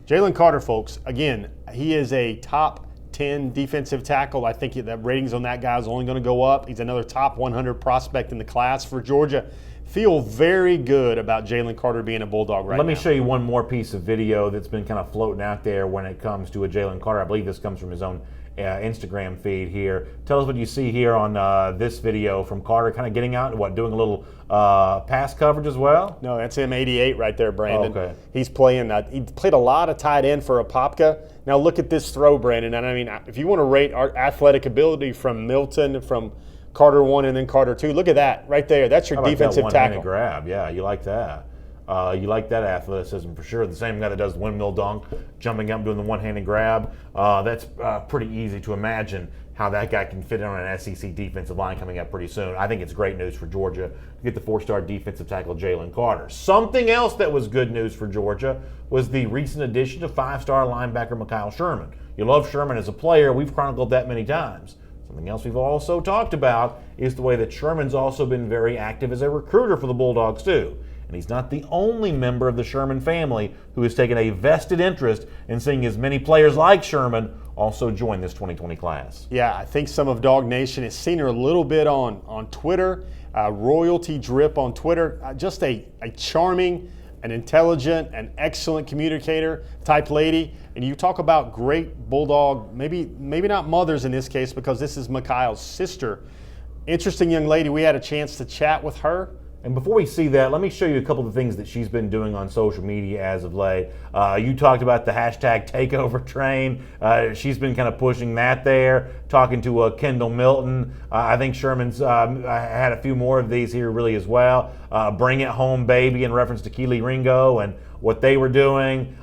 Jalen Carter, folks, again, he is a top 10 defensive tackle. I think that ratings on that guy is only going to go up. He's another top 100 prospect in the class for Georgia. Feel very good about Jalen Carter being a Bulldog right now. Let me show you one more piece of video that's been kind of floating out there when it comes to a Jalen Carter. I believe this comes from his own Instagram feed here. Tell us what you see here on this video from Carter, kind of getting out and doing a little pass coverage as well. No, that's him, 88 right there, Brandon. Oh, okay. He's playing that. He played a lot of tight end for Apopka. Now look at this throw, Brandon. And I mean, if you want to rate our athletic ability from Milton, from Carter 1 and then Carter 2, look at that right there. That's your defensive that tackle. Grab, yeah, you like that. You like that athleticism for sure. The same guy that does the windmill dunk, jumping up, doing the one-handed grab. That's pretty easy to imagine how that guy can fit in on an SEC defensive line coming up pretty soon. I think it's great news for Georgia to get the 4-star defensive tackle Jalen Carter. Something else that was good news for Georgia was the recent addition of 5-star linebacker McHale Sherman. You love Sherman as a player. We've chronicled that many times. Something else we've also talked about is the way that Sherman's also been very active as a recruiter for the Bulldogs too. And he's not the only member of the Sherman family who has taken a vested interest in seeing as many players like Sherman also join this 2020 class. Yeah, I think some of Dog Nation has seen her a little bit on Twitter, Royalty Drip on Twitter. Just a charming, an intelligent, an excellent communicator type lady. And you talk about great Bulldog, maybe not mothers in this case because this is McHale's sister. Interesting young lady. We had a chance to chat with her. And before we see that, let me show you a couple of things that she's been doing on social media as of late. You talked about the hashtag takeover train. She's been kind of pushing that there, talking to Kendall Milton. I think Sherman's had a few more of these here really as well. Bring it home, baby, in reference to Keely Ringo and what they were doing.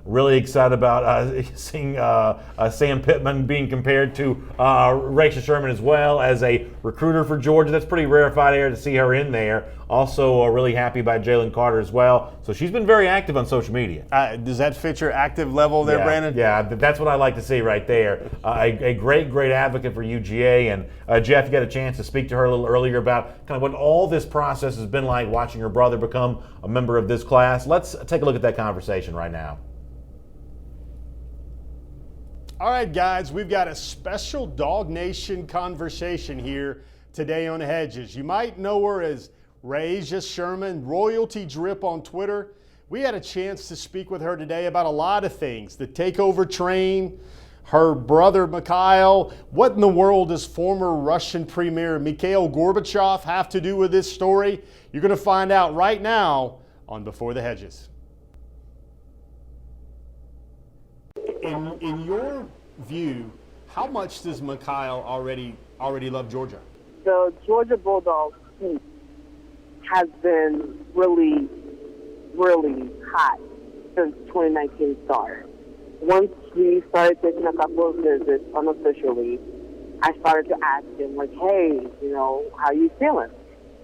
Really excited about seeing Sam Pittman being compared to Raisha Sherman as well as a recruiter for Georgia. That's pretty rarefied air to see her in there. Also really happy about Jalen Carter as well. So she's been very active on social media. Does that fit your active level there, Brandon? Yeah, that's what I like to see right there. A great advocate for UGA. And Jeff, you got a chance to speak to her a little earlier about kind of what all this process has been like watching her brother become a member of this class. Let's take a look at that conversation right now. All right, guys, we've got a special Dog Nation conversation here today on Hedges. You might know her as Raisha Sherman, Royalty Drip on Twitter. We had a chance to speak with her today about a lot of things. The takeover train, her brother McHale. What in the world does former Russian Premier Mikhail Gorbachev have to do with this story? You're going to find out right now on Before the Hedges. In your view, how much does McHale already love Georgia? The Georgia Bulldogs team has been really, really hot since 2019 started. Once we started taking a couple of visits unofficially, I started to ask him, like, hey, how you feeling?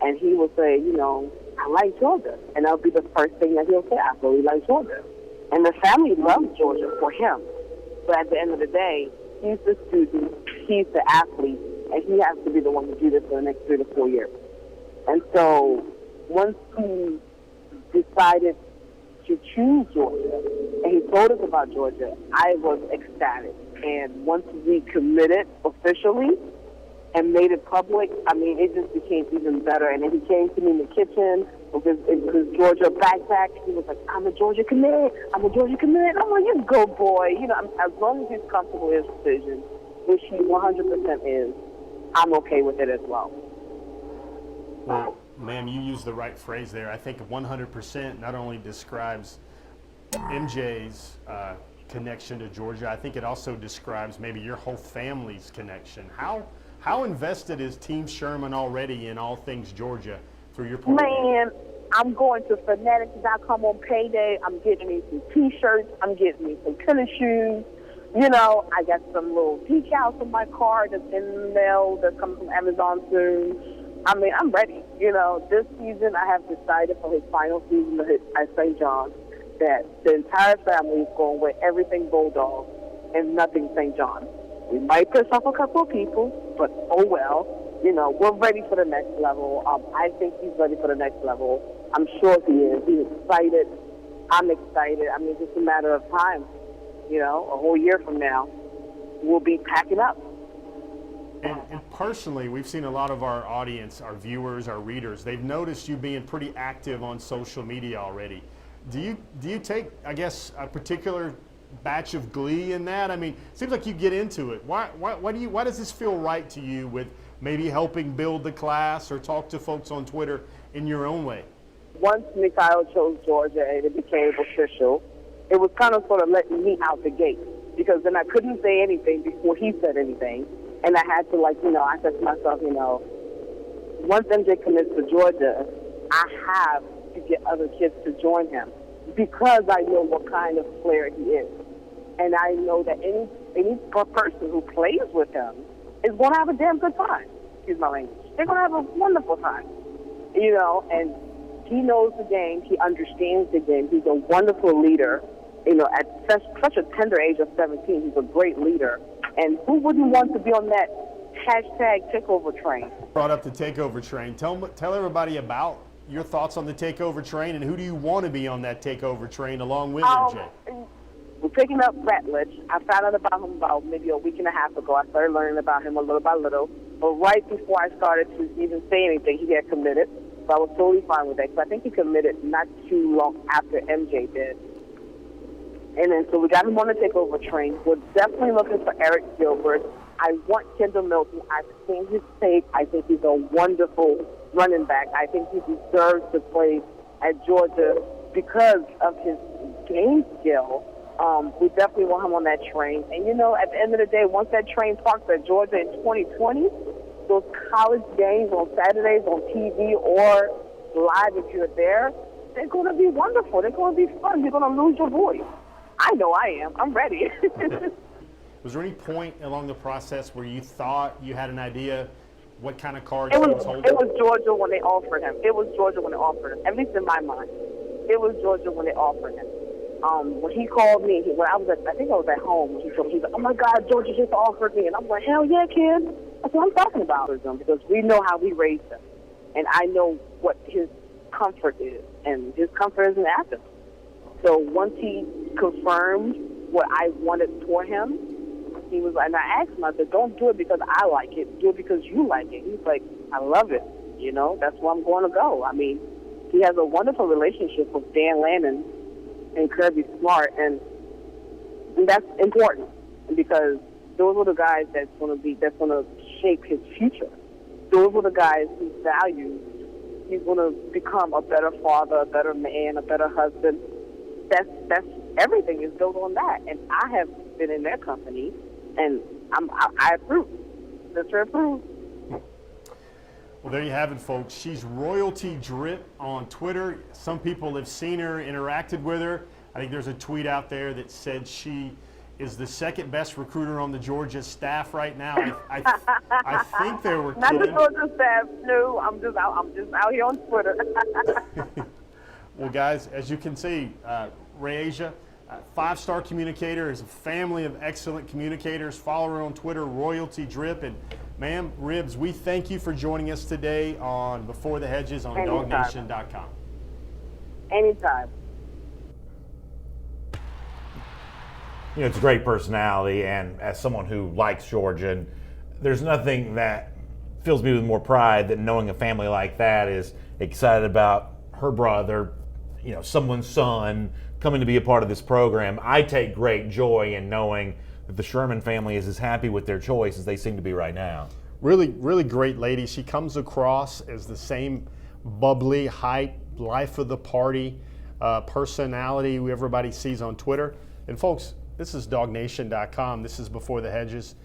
And he would say, I like Georgia. And that would be the first thing that he'll say, I really like Georgia. And the family loves Georgia for him. But at the end of the day, he's the student, he's the athlete, and he has to be the one to do this for the next 3 to 4 years. And so once he decided to choose Georgia, and he told us about Georgia, I was ecstatic. And once we committed officially and made it public, it just became even better. And then he came to me in the kitchen with his Georgia backpack. He was like, I'm a Georgia commit. I'm like, you go, boy. As long as he's comfortable with his decision, which he 100% is, I'm okay with it as well. Well, ma'am, you used the right phrase there. I think 100% not only describes MJ's connection to Georgia, I think it also describes maybe your whole family's connection. How invested is Team Sherman already in all things Georgia through your program? Man, I'm going to fanatics.com on payday. I'm getting me some T-shirts. I'm getting me some tennis shoes. I got some little decals on my car that's in the mail that's coming from Amazon soon. I'm ready. This season I have decided for his final season at St. John's that the entire family is going with everything Bulldog and nothing St. John's. We might piss off a couple of people, but oh well. We're ready for the next level. I think he's ready for the next level. I'm sure he is. He's excited. I'm excited. It's just a matter of time. A whole year from now, we'll be packing up. And personally, we've seen a lot of our audience, our viewers, our readers, they've noticed you being pretty active on social media already. Do you take, I guess, a particular batch of glee in that? I mean, it seems like you get into it. Why does this feel right to you with maybe helping build the class or talk to folks on Twitter in your own way? Once McHale chose Georgia and it became official, it was kind of sort of letting me out the gate, because then I couldn't say anything before he said anything. And I had to, I said to myself, once MJ commits to Georgia, I have to get other kids to join him, because I know what kind of player he is. And I know that any person who plays with him is going to have a damn good time. Excuse my language. They're going to have a wonderful time, and he knows the game. He understands the game. He's a wonderful leader. At such a tender age of 17, he's a great leader. And who wouldn't want to be on that hashtag takeover train? Brought up the takeover train. Tell everybody about your thoughts on the takeover train, and who do you want to be on that takeover train along with MJ? We're picking up Rutledge. I found out about him about maybe a week and a half ago. I started learning about him a little by little. But right before I started to even say anything, he had committed. So I was totally fine with that, because I think he committed not too long after MJ did. And then so we got him on the takeover train. We're definitely looking for Eric Gilbert. I want Kendall Milton. I've seen his tape. I think he's a wonderful running back. I think he deserves to play at Georgia because of his game skill. We definitely want him on that train. And, at the end of the day, once that train parks at Georgia in 2020, those college games on Saturdays on TV or live if you're there, they're going to be wonderful. They're going to be fun. You're going to lose your voice. I know I am. I'm ready. Was there any point along the process where you thought you had an idea what kind of cards It he was was holding? it was Georgia when they offered him. It was Georgia when they offered him. At least in my mind, it was Georgia when they offered him. When he called me, I think I was at home. He's like, "Oh my God, Georgia just offered me," and I'm like, "Hell yeah, kid!" That's what I'm talking about with him, because we know how we raised him, and I know what his comfort is, and his comfort is in Athens. So once he confirmed what I wanted for him, he was like, and I asked him, I said, "Don't do it because I like it. Do it because you like it." He's like, "I love it. That's where I'm going to go." I mean, he has a wonderful relationship with Dan Lannon and Kirby Smart, and that's important, because those are the guys that's going to shape his future. Those are the guys whose values he's going to become a better father, a better man, a better husband. That's everything is built on that, and I have been in their company, and I approve. That's her approved. Well, there you have it, folks. She's Royalty Drip on Twitter. Some people have seen her, interacted with her. I think there's a tweet out there that said she is the second best recruiter on the Georgia staff right now. I think there were not the Georgia staff. No, I'm just out here on Twitter. Well, guys, as you can see, Rayasia, 5-star communicator, is a family of excellent communicators. Follow her on Twitter, Royalty Drip. And ma'am, Ribs, we thank you for joining us today on Before the Hedges on DogNation.com. Anytime. It's a great personality, and as someone who likes Georgia, and there's nothing that fills me with more pride than knowing a family like that is excited about her brother, someone's son coming to be a part of this program. I take great joy in knowing that the Sherman family is as happy with their choice as they seem to be right now. Really, really great lady. She comes across as the same bubbly, hype, life of the party personality everybody sees on Twitter. And folks, this is DogNation.com. This is Before the Hedges.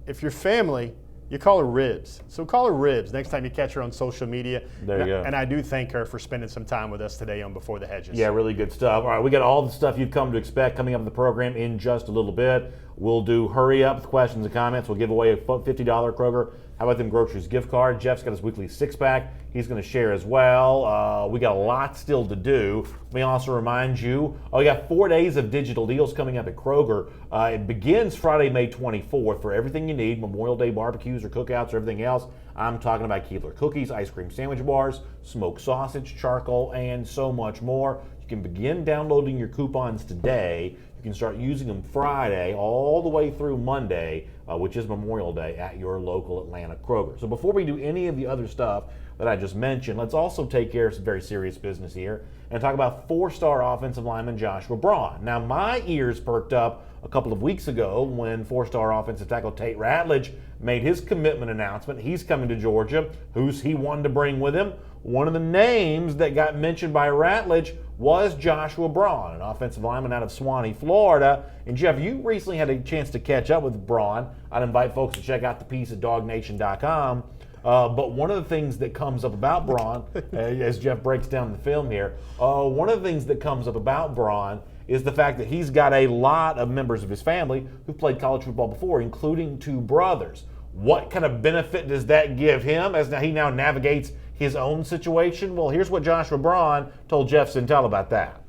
If you're family, you call her Ribs. So call her Ribs next time you catch her on social media. There you go. And I do thank her for spending some time with us today on Before the Hedges. Yeah, really good stuff. All right, we got all the stuff you've come to expect coming up in the program in just a little bit. We'll do Hurry Up with questions and comments. We'll give away a $50 Kroger How About Them Groceries gift card. Jeff's got his weekly six-pack. He's going to share as well. We got a lot still to do. Let me also remind you, we got 4 days of digital deals coming up at Kroger. It begins Friday, May 24th for everything you need, Memorial Day barbecues or cookouts or everything else. I'm talking about Keebler cookies, ice cream sandwich bars, smoked sausage, charcoal, and so much more. You can begin downloading your coupons today. You can start using them Friday all the way through Monday which is Memorial Day, at your local Atlanta Kroger. So before we do any of the other stuff that I just mentioned, let's also take care of some very serious business here and talk about 4-star offensive lineman Joshua Braun. Now, my ears perked up a couple of weeks ago when 4-star offensive tackle Tate Ratledge made his commitment announcement. He's coming to Georgia. Who's he wanting to bring with him? One of the names that got mentioned by Ratledge was Joshua Braun, an offensive lineman out of Swanee, Florida. And Jeff, you recently had a chance to catch up with Braun. I'd invite folks to check out the piece at dognation.com. But one of the things that comes up about Braun, as Jeff breaks down the film here, one of the things that comes up about Braun is the fact that he's got a lot of members of his family who've played college football before, including 2 brothers. What kind of benefit does that give him as he now navigates his own situation? Well, here's what Joshua Braun told Jeff Sintel about that.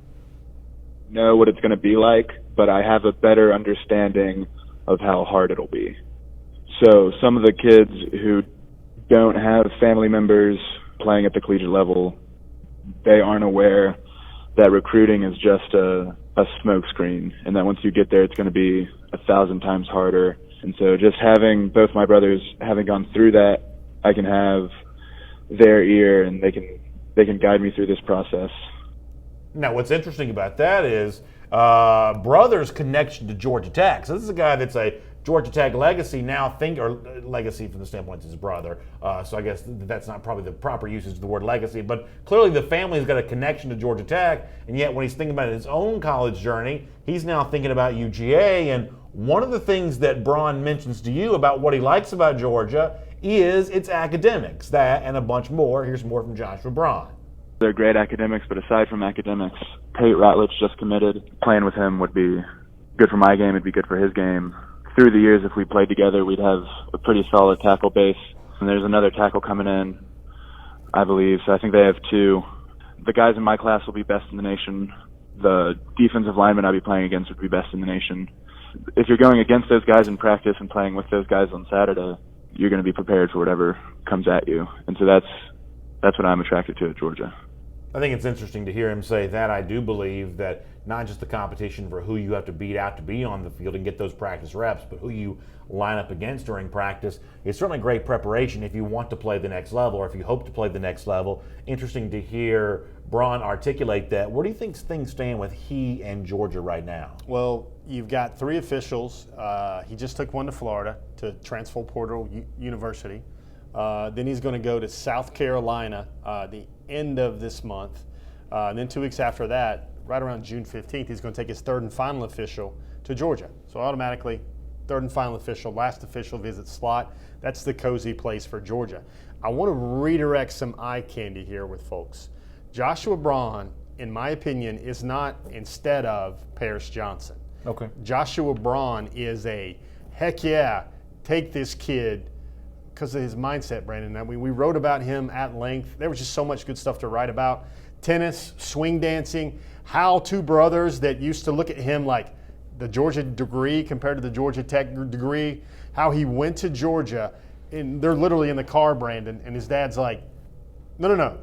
Know what it's going to be like, but I have a better understanding of how hard it'll be. So some of the kids who don't have family members playing at the collegiate level, they aren't aware that recruiting is just a smokescreen, and that once you get there, it's going to be 1,000 times harder. And so just having both my brothers having gone through that, I can have their ear, and they can guide me through this process. Now, what's interesting about that is brother's connection to Georgia Tech. So this is a guy that's a Georgia Tech legacy now, or legacy from the standpoint of his brother. So I guess that's not probably the proper usage of the word legacy, but clearly the family's got a connection to Georgia Tech, and yet when he's thinking about his own college journey, he's now thinking about UGA. And one of the things that Braun mentions to you about what he likes about Georgia is its academics, that and a bunch more. Here's more from Joshua Braun. They're great academics, but aside from academics, Tate Ratledge just committed. Playing with him would be good for my game, it'd be good for his game. Through the years, if we played together, we'd have a pretty solid tackle base. And there's another tackle coming in, I believe. So I think they have 2. The guys in my class will be best in the nation. The defensive linemen I'll be playing against would be best in the nation. If you're going against those guys in practice and playing with those guys on Saturday, you're going to be prepared for whatever comes at you. And so that's what I'm attracted to at Georgia. I think it's interesting to hear him say that. I do believe that not just the competition for who you have to beat out to be on the field and get those practice reps, but who you line up against during practice is certainly great preparation if you want to play the next level or if you hope to play the next level. Interesting to hear Braun articulate that. Where do you think things stand with he and Georgia right now? Well, you've got 3 officials. He just took one to Florida, to Transfer Portal University. Then he's going to go to South Carolina the end of this month. And then 2 weeks after that, right around June 15th, he's going to take his 3rd and final official to Georgia. So automatically, 3rd and final official, last official visit slot. That's the cozy place for Georgia. I want to redirect some eye candy here with folks. Joshua Braun, in my opinion, is not instead of Paris Johnson. Okay. Joshua Braun is a, heck yeah, take this kid, because of his mindset, Brandon. I mean, we wrote about him at length. There was just so much good stuff to write about. Tennis, swing dancing, how 2 brothers that used to look at him like the Georgia degree compared to the Georgia Tech degree, how he went to Georgia, and they're literally in the car, Brandon, and his dad's like, no.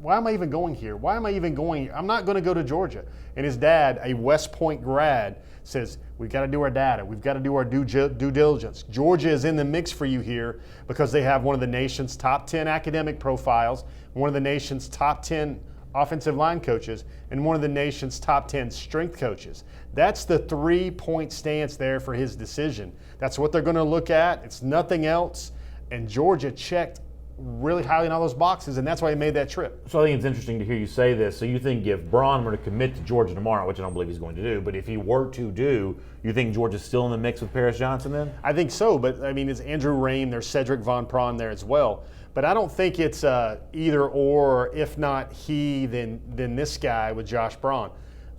Why am I even going here? Why am I even going here? I'm not going to go to Georgia. And his dad, a West Point grad, says, we've got to do our data. We've got to do our due diligence. Georgia is in the mix for you here because they have one of the nation's top 10 academic profiles, one of the nation's top 10 offensive line coaches, and one of the nation's top 10 strength coaches. That's the 3-point stance there for his decision. That's what they're going to look at. It's nothing else. And Georgia checked really highly in all those boxes, and that's why he made that trip. So I think it's interesting to hear you say this. So you think if Braun were to commit to Georgia tomorrow, which I don't believe he's going to do, but if he were to do, you think Georgia's still in the mix with Paris Johnson then? I think so, but I mean, it's Andrew Raym, there's Cedric Von Prawn there as well. But I don't think it's either or, if not he, then this guy with Josh Braun.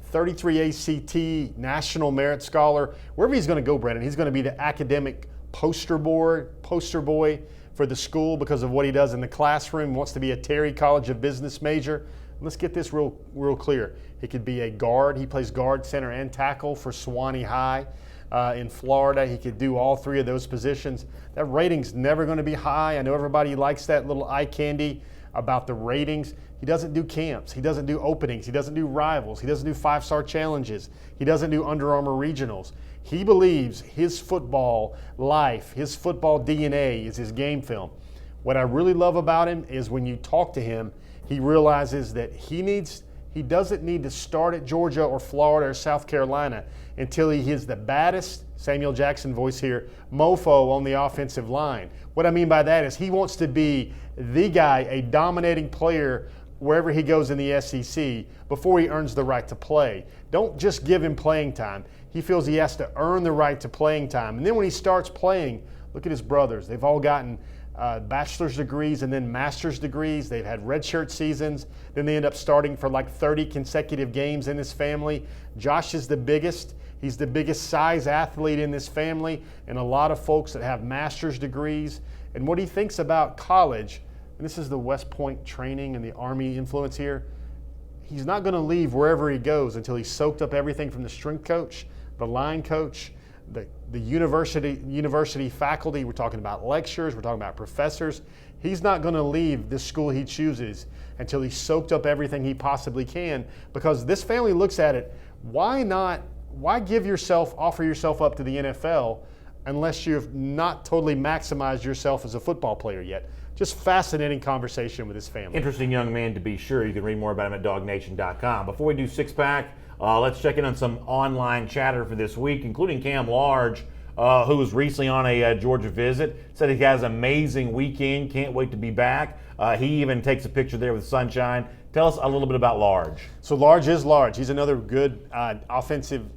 33 ACT, National Merit Scholar. Wherever he's going to go, Brennan, he's going to be the academic poster boy for the school because of what he does in the classroom. Wants to be a Terry College of Business major. Let's get this real clear. He could be a guard. He plays guard, center, and tackle for Swanee High in Florida. He could do all 3 of those positions. That rating's never going to be high. I know everybody likes that little eye candy. about the ratings. He doesn't do camps. He doesn't do openings. He doesn't do rivals. He doesn't do 5-star challenges. He doesn't do Under Armour regionals. He believes his football life, his football DNA is his game film. What I really love about him is when you talk to him, he realizes that he doesn't need to start at Georgia or Florida or South Carolina until he is the baddest, Samuel Jackson voice here, mofo on the offensive line. What I mean by that is he wants to be the guy, a dominating player wherever he goes in the SEC before he earns the right to play. Don't just give him playing time. He feels he has to earn the right to playing time. And then when he starts playing, look at his brothers. They've all gotten bachelor's degrees and then master's degrees. They've had redshirt seasons. Then they end up starting for like 30 consecutive games in his family. Josh is the biggest. He's the biggest size athlete in this family, and a lot of folks that have master's degrees. And what he thinks about college, and this is the West Point training and the Army influence here, he's not going to leave wherever he goes until he's soaked up everything from the strength coach, the line coach, the university faculty. We're talking about lecturers. We're talking about professors. He's not going to leave the school he chooses until he's soaked up everything he possibly can, because this family looks at it, why offer yourself up to the NFL unless you've not totally maximized yourself as a football player yet? Just fascinating conversation with his family. Interesting young man, to be sure. You can read more about him at dognation.com. Before we do Six Pack, let's check in on some online chatter for this week, including Cam Large, who was recently on a Georgia visit. Said he has an amazing weekend, can't wait to be back. He even takes a picture there with sunshine. Tell us a little bit about Large. So Large is Large. He's another good offensive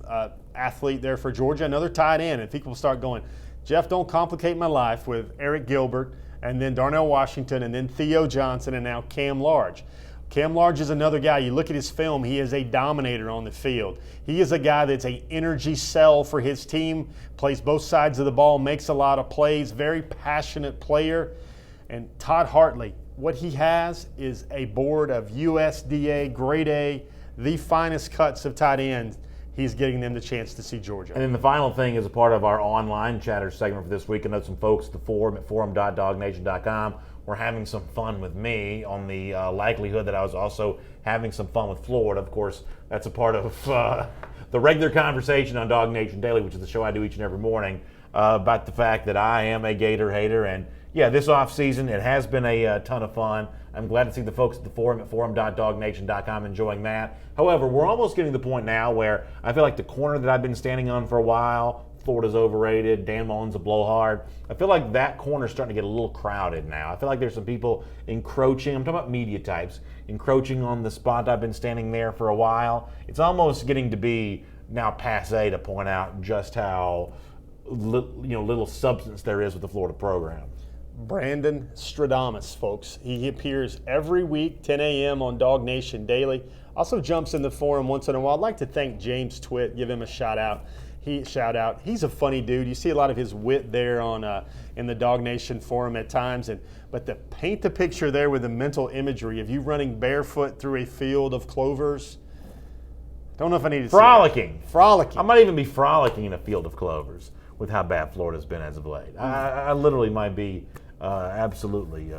athlete there for Georgia, another tight end. And people start going, Jeff, don't complicate my life with Eric Gilbert and then Darnell Washington and then Theo Johnson and now Cam Large. Cam Large is another guy. You look at his film, he is a dominator on the field. He is a guy that's an energy cell for his team, plays both sides of the ball, makes a lot of plays, very passionate player. And Todd Hartley, what he has is a board of USDA, grade A, the finest cuts of tight ends. He's getting them the chance to see Georgia. And then the final thing is a part of our online chatter segment for this week. I know some folks at the forum at forum.dognation.com were having some fun with me on the likelihood that I was also having some fun with Florida. Of course, that's a part of the regular conversation on Dog Nation Daily, which is the show I do each and every morning, about the fact that I am a Gator hater. And yeah, this offseason, it has been a ton of fun. I'm glad to see the folks at the forum at forum.dognation.com enjoying that. However, we're almost getting to the point now where I feel like the corner that I've been standing on for a while, Florida's overrated, Dan Mullen's a blowhard, I feel like that corner's starting to get a little crowded now. I feel like there's some people encroaching, I'm talking about media types, encroaching on the spot I've been standing there for a while. It's almost getting to be now passé to point out just how little substance there is with the Florida program. Brandon Stradamus, folks. He appears every week, 10 a.m. on Dog Nation Daily. Also jumps in the forum once in a while. I'd like to thank James Twitt, give him a shout out. He's a funny dude. You see a lot of his wit there on in the Dog Nation forum at times. But to paint the picture there with the mental imagery of you running barefoot through a field of clovers, don't know if I need to Frolicking. Frolicking. I might even be frolicking in a field of clovers with how bad Florida's been as of late. I literally might be absolutely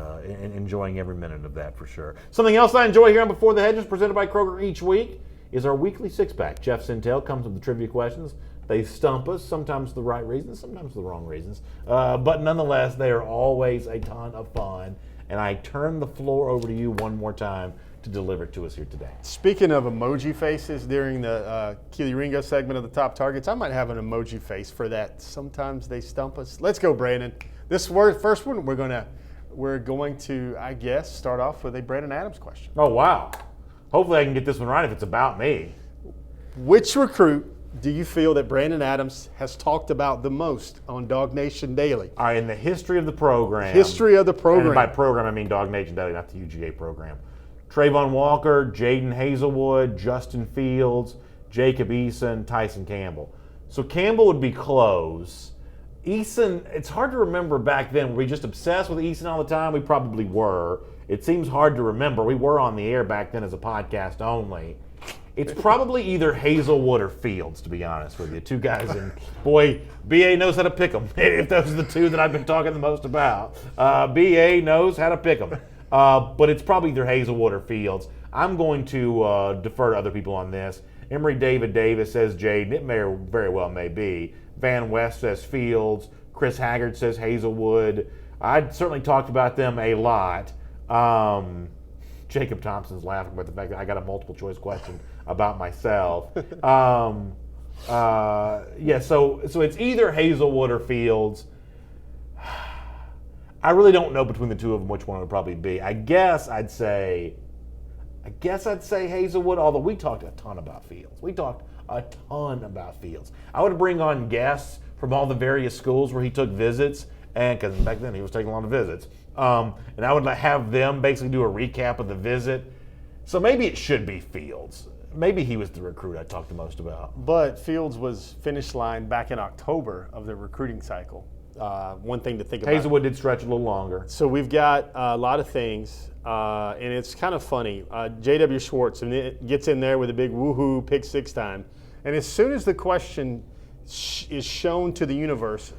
enjoying every minute of that for sure. Something else I enjoy here on Before the Hedges, presented by Kroger each week, is our weekly six-pack. Jeff Sintel comes with the trivia questions. They stump us, sometimes for the right reasons, sometimes for the wrong reasons. But nonetheless, they are always a ton of fun. And I turn the floor over to you one more time to deliver it to us here today. Speaking of emoji faces during the Keely Ringo segment of the Top Targets, I might have an emoji face for that. Sometimes they stump us. Let's go, Brandon. This first one, we're going to, I guess, start off with a Brandon Adams question. Oh, wow. Hopefully I can get this one right if it's about me. Which recruit do you feel that Brandon Adams has talked about the most on Dog Nation Daily? All right, in the history of the program. History of the program. And by program, I mean Dog Nation Daily, not the UGA program. Trayvon Walker, Jaden Hazelwood, Justin Fields, Jacob Eason, Tyson Campbell. So Campbell would be close. Eason, it's hard to remember back then. Were we just obsessed with Eason all the time? We probably were. It seems hard to remember. We were on the air back then as a podcast only. It's probably either Hazelwood or Fields, to be honest with you. Two guys, and boy, BA knows how to pick them. If those are the two that I've been talking the most about. BA knows how to pick them. But it's probably either Hazelwood or Fields. I'm going to defer to other people on this. Emory David Davis says Jaden. It very well may be. Van West says Fields. Chris Haggard says Hazelwood. I certainly talked about them a lot. Jacob Thompson's laughing about the fact that I got a multiple choice question about myself. So it's either Hazelwood or Fields. I really don't know between the two of them which one it would probably be. I guess I'd say Hazelwood, although we talked a ton about Fields. I would bring on guests from all the various schools where he took visits, and because back then he was taking a lot of visits. And I would have them basically do a recap of the visit. So maybe it should be Fields. Maybe he was the recruit I talked the most about. But Fields was finish line back in October of the recruiting cycle. One thing to think about. Hazelwood did stretch a little longer. So we've got a lot of things, and it's kind of funny. J.W. Schwartz gets in there with a big woohoo pick 6 time. And as soon as the question is shown to the universe,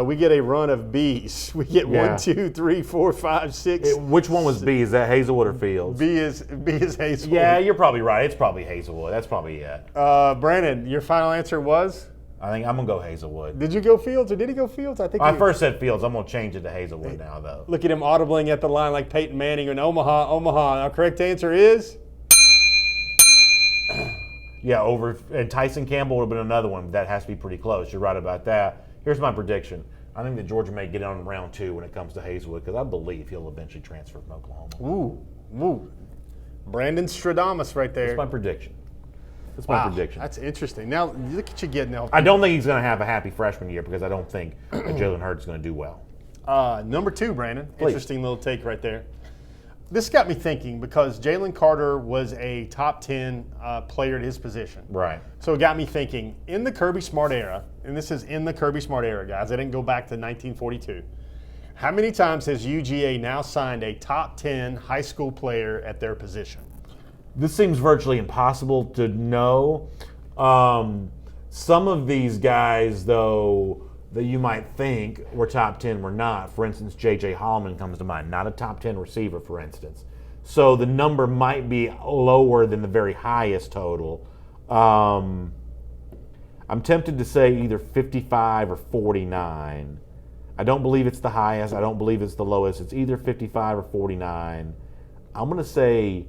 we get a run of B's. We get 1, 2, 3, 4, 5, 6. Which one was B? Is that Hazelwood or Fields? B is Hazelwood. Yeah, you're probably right. It's probably Hazelwood. That's probably it. Brandon, your final answer was? I think I'm going to go Hazelwood. Did you go Fields or did he go Fields? I first said Fields. I'm going to change it to Hazelwood now, though. Look at him audibling at the line like Peyton Manning in Omaha. Our correct answer is? Yeah, and Tyson Campbell would have been another one. That has to be pretty close. You're right about that. Here's my prediction. I think that Georgia may get on in round 2 when it comes to Hazelwood because I believe he'll eventually transfer from Oklahoma. Ooh. Brandon Stradamus right there. That's my prediction. My prediction. That's interesting. Now, look at you getting out. I don't think he's going to have a happy freshman year because I don't think Jalen Hurts is going to do well. Number 2, Brandon. Please. Interesting little take right there. This got me thinking because Jalen Carter was a top 10 player at his position. Right. So it got me thinking, in the Kirby Smart era, and this is in the Kirby Smart era, guys. I didn't go back to 1942. How many times has UGA now signed a top 10 high school player at their position? This seems virtually impossible to know. Some of these guys, though, that you might think were top 10 were not. For instance, J.J. Holloman comes to mind. Not a top 10 receiver, for instance. So the number might be lower than the very highest total. I'm tempted to say either 55 or 49. I don't believe it's the highest. I don't believe it's the lowest. It's either 55 or 49. I'm going to say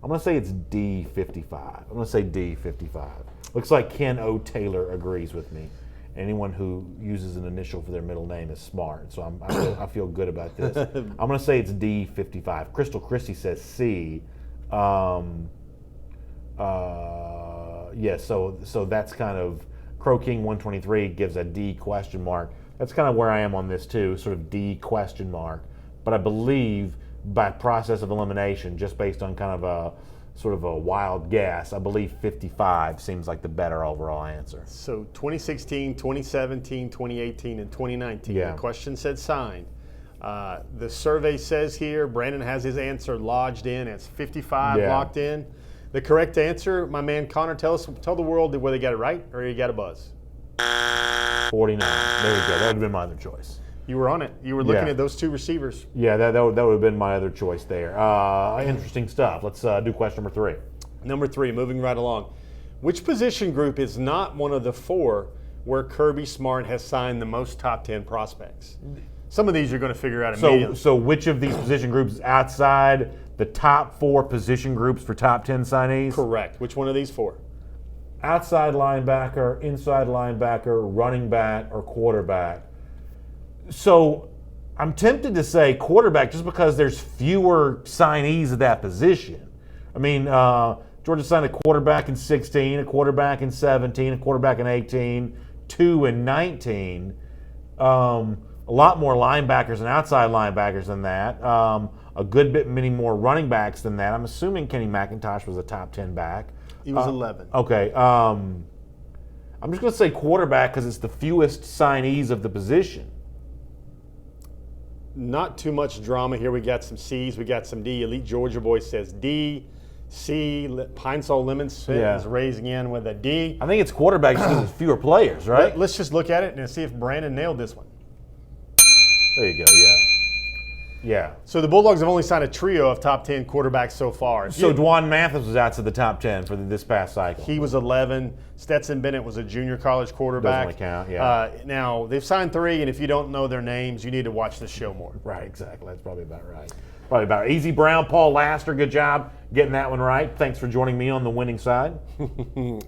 it's D55. I'm going to say D55. Looks like Ken O. Taylor agrees with me. Anyone who uses an initial for their middle name is smart, so I feel good about this. I'm going to say it's D55. Crystal Christie says C. So that's kind of Crow King 123 gives a D question mark. That's kind of where I am on this too, sort of D question mark. But I believe by process of elimination, just based on kind of a sort of a wild guess, I believe 55 seems like the better overall answer. So 2016, 2017, 2018, and 2019. Yeah. The question said signed. The survey says here, Brandon has his answer lodged in. It's 55 locked in. The correct answer, my man Connor, tell the world whether he got it right or he got a buzz. 49. There you go. That would have been my other choice. You were on it. You were looking at those 2 receivers. Yeah, that would have been my other choice there. Interesting stuff. Let's do question number 3. Number 3, moving right along. Which position group is not one of the 4 where Kirby Smart has signed the most top 10 prospects? Some of these you're going to figure out immediately. So which of these position groups is outside the top 4 position groups for top 10 signees? Correct. Which one of these 4? Outside linebacker, inside linebacker, running back, or quarterback. So I'm tempted to say quarterback just because there's fewer signees at that position. I mean, Georgia signed a quarterback in 16, a quarterback in 17, a quarterback in 18, 2 in 19. A lot more linebackers and outside linebackers than that. A good bit many more running backs than that. I'm assuming Kenny McIntosh was a top 10 back. He was 11. Okay. I'm just going to say quarterback because it's the fewest signees of the position. Not too much drama here. We got some C's, we got some D. Elite Georgia Boy says D. C. Pine Sol Lemons is raising in with a D. I think it's quarterback just because there's fewer players, right? Let's just look at it and see if Brandon nailed this one. There you go, yeah. Yeah. So the Bulldogs have only signed a trio of top 10 quarterbacks so far. So Dwan Mathis was outside the top 10 for this past cycle. He was 11. Stetson Bennett was a junior college quarterback. Doesn't count, yeah. Now, they've signed 3, and if you don't know their names, you need to watch the show more. Right, exactly. That's probably about right. Easy Brown, Paul Laster, good job getting that one right. Thanks for joining me on the winning side.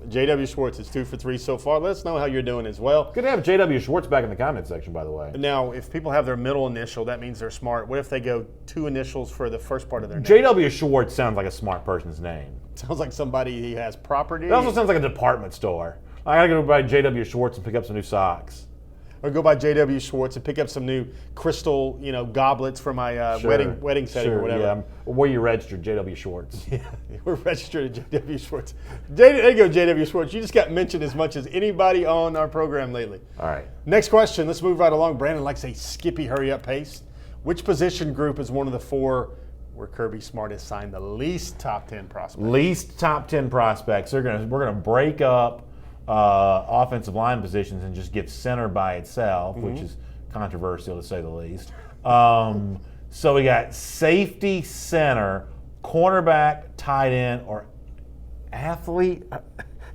J.W. Schwartz is 2 for 3 so far. Let us know how you're doing as well. Good to have J.W. Schwartz back in the comment section, by the way. Now, if people have their middle initial, that means they're smart. What if they go 2 initials for the first part of their name? J.W. Schwartz sounds like a smart person's name. Sounds like somebody he has property. It also sounds like a department store. I gotta go by J.W. Schwartz and pick up some new socks. Or go by J.W. Schwartz and pick up some new crystal, goblets for my wedding setting or whatever. Yeah. Where you registered, J.W. Schwartz. Yeah, we're registered at J.W. Schwartz. There you go, J.W. Schwartz. You just got mentioned as much as anybody on our program lately. All right. Next question. Let's move right along. Brandon likes a skippy, hurry-up pace. Which position group is one of the 4 where Kirby Smart has signed the least top 10 prospects? Least top 10 prospects. We're gonna break up offensive line positions and just give center by itself, which is controversial to say the least. So we got safety, center, cornerback, tight end, or athlete.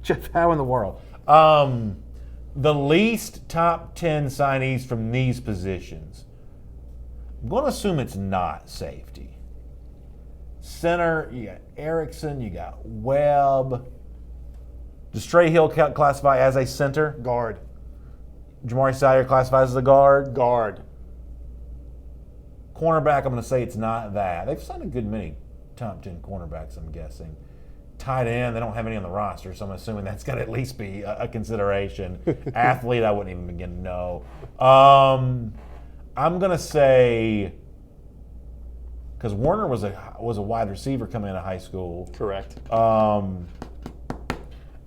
Jeff, how in the world? The least top 10 signees from these positions. I'm going to assume it's not safety. Center, you got Erickson, you got Webb. Does Trey Hill classify as a center? Guard. Jamari Sire classifies as a guard? Guard. Cornerback, I'm going to say it's not that. They've signed a good many top 10 cornerbacks, I'm guessing. Tight end, they don't have any on the roster, so I'm assuming that's got to at least be a consideration. Athlete, I wouldn't even begin to know. I'm going to say, because Warner was a wide receiver coming out of high school. Correct.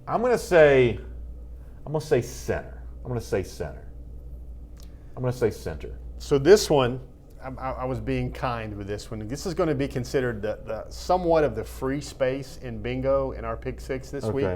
I'm gonna say center. I'm gonna say center. So this one, I was being kind with this one. This is going to be considered the somewhat of the free space in bingo in our pick 6 this week.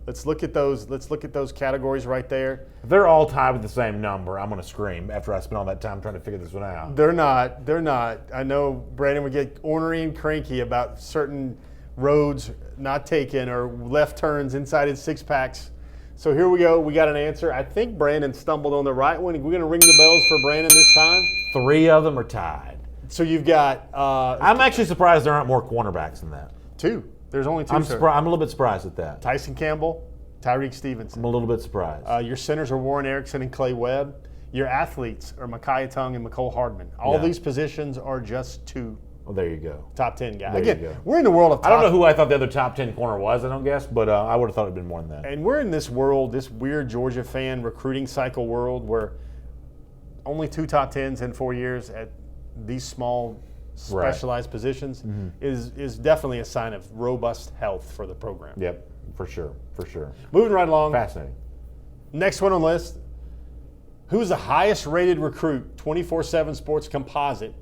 Let's look at those. Let's look at those categories right there. If they're all tied with the same number, I'm gonna scream after I spent all that time trying to figure this one out. They're not. They're not. I know Brandon would get ornery and cranky about certain roads not taken or left turns inside his 6-packs. So here we go. We got an answer. I think Brandon stumbled on the right one. We're going to ring the bells for Brandon this time. 3 of them are tied. So you've got... I'm actually surprised there aren't more cornerbacks than that. 2. There's only 2, I'm a little bit surprised at that. Tyson Campbell, Tyreek Stevenson. I'm a little bit surprised. Your centers are Warren Erickson and Clay Webb. Your athletes are Micaiah Tongue and McCole Hardman. All these positions are just 2. Well, there you go. Top 10 guys. There Again, we're in the world of top. I don't know who I thought the other top 10 corner was, I don't guess, but I would have thought it would have been more than that. And we're in this world, this weird Georgia fan recruiting cycle world where only 2 top 10s in 4 years at these small specialized positions is definitely a sign of robust health for the program. Yep, for sure. Moving right along. Fascinating. Next one on the list. Who's the highest rated recruit, 24/7 Sports Composite,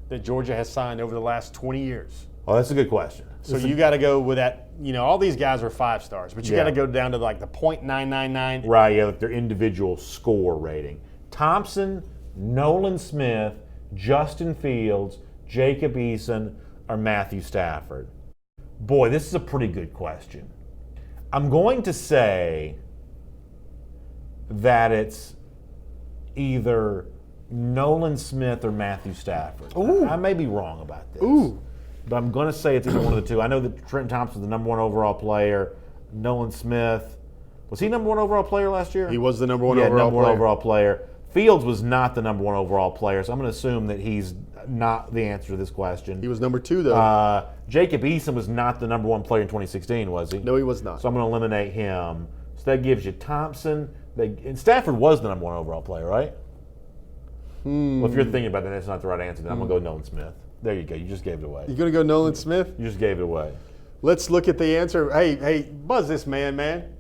that Georgia has signed over the last 20 years? Well, that's a good question. So you got to go with that. All these guys are 5 stars, but you got to go down to like the .999. Right, yeah, like their individual score rating. Thompson, Nolan Smith, Justin Fields, Jacob Eason, or Matthew Stafford. Boy, this is a pretty good question. I'm going to say that it's either Nolan Smith or Matthew Stafford. I may be wrong about this. But I'm going to say it's either one of the 2. I know that Trent Thompson's the number 1 overall player. Nolan Smith, was he number 1 overall player last year? He was the number 1 overall player. Fields was not the number 1 overall player, so I'm going to assume that he's not the answer to this question. He was number 2, though. Jacob Eason was not the number 1 player in 2016, was he? No, he was not. So I'm going to eliminate him. So that gives you Thompson. And Stafford was the number 1 overall player, right? Well, if you're thinking about that, that's not the right answer, then I'm going to go Nolan Smith. There you go. You just gave it away. You're going to go Nolan Smith? You just gave it away. Let's look at the answer. Hey, buzz this man.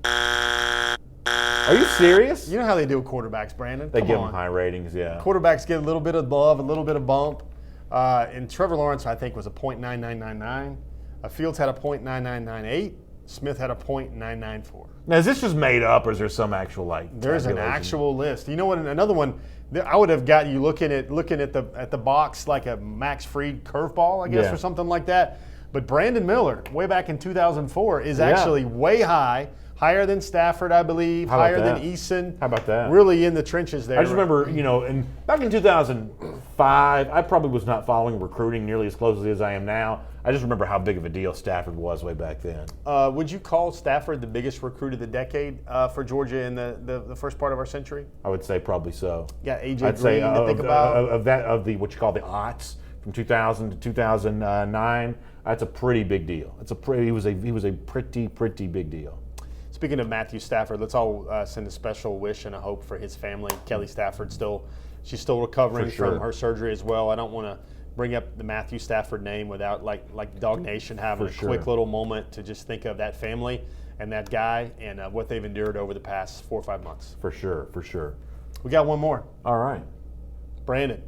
Are you serious? You know how they do with quarterbacks, Brandon. They give them high ratings, yeah. Quarterbacks get a little bit of love, a little bit of bump. And Trevor Lawrence, I think, was a .9999. Fields had a .9998. Smith had a .994. Now, is this just made up, or is there some actual There's an tabulation? actual list. You know what? Another one. I would have got you looking at the box like a Max Fried curveball, I guess, Yeah. or something like that. But Brandon Miller, way back in 2004, is actually way higher than Stafford, I believe, How about higher than that? Eason. How about that? Really in the trenches there. I just remember, back in 2005, I probably was not following recruiting nearly as closely as I am now. I just remember how big of a deal Stafford was way back then. Would you call Stafford the biggest recruit of the decade for Georgia in the first part of our century? I would say probably so. Got A.J. I'd say Green to think about. of the what you call the aughts from 2000 to 2009. That's a pretty big deal. He was a pretty big deal. Speaking of Matthew Stafford, let's all send a special wish and a hope for his family. Kelly Stafford she's still recovering from her surgery as well. I don't want to bring up the Matthew Stafford name without like Dog Nation having a quick little moment to just think of that family and that guy and what they've endured over the past 4 or 5 months. For sure. We got one more. All right. Brandon,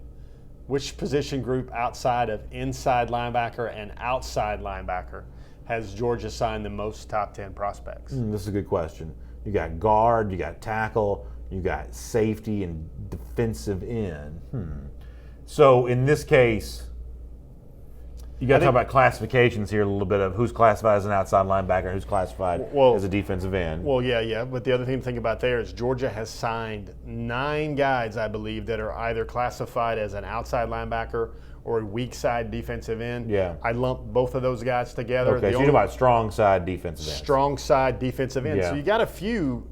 which position group outside of inside linebacker and outside linebacker has Georgia signed the most top 10 prospects? This is a good question. You got guard, you got tackle, you got safety and defensive end. So in this case, you got to talk about classifications here a little bit of who's classified as an outside linebacker, who's classified as a defensive end. Well, yeah. But the other thing to think about there is Georgia has signed 9 guys, I believe, that are either classified as an outside linebacker or a weak side defensive end. Yeah. I lumped both of those guys together. Okay, so you're talking about strong side defensive end. Strong side defensive end. Yeah. So you got a few.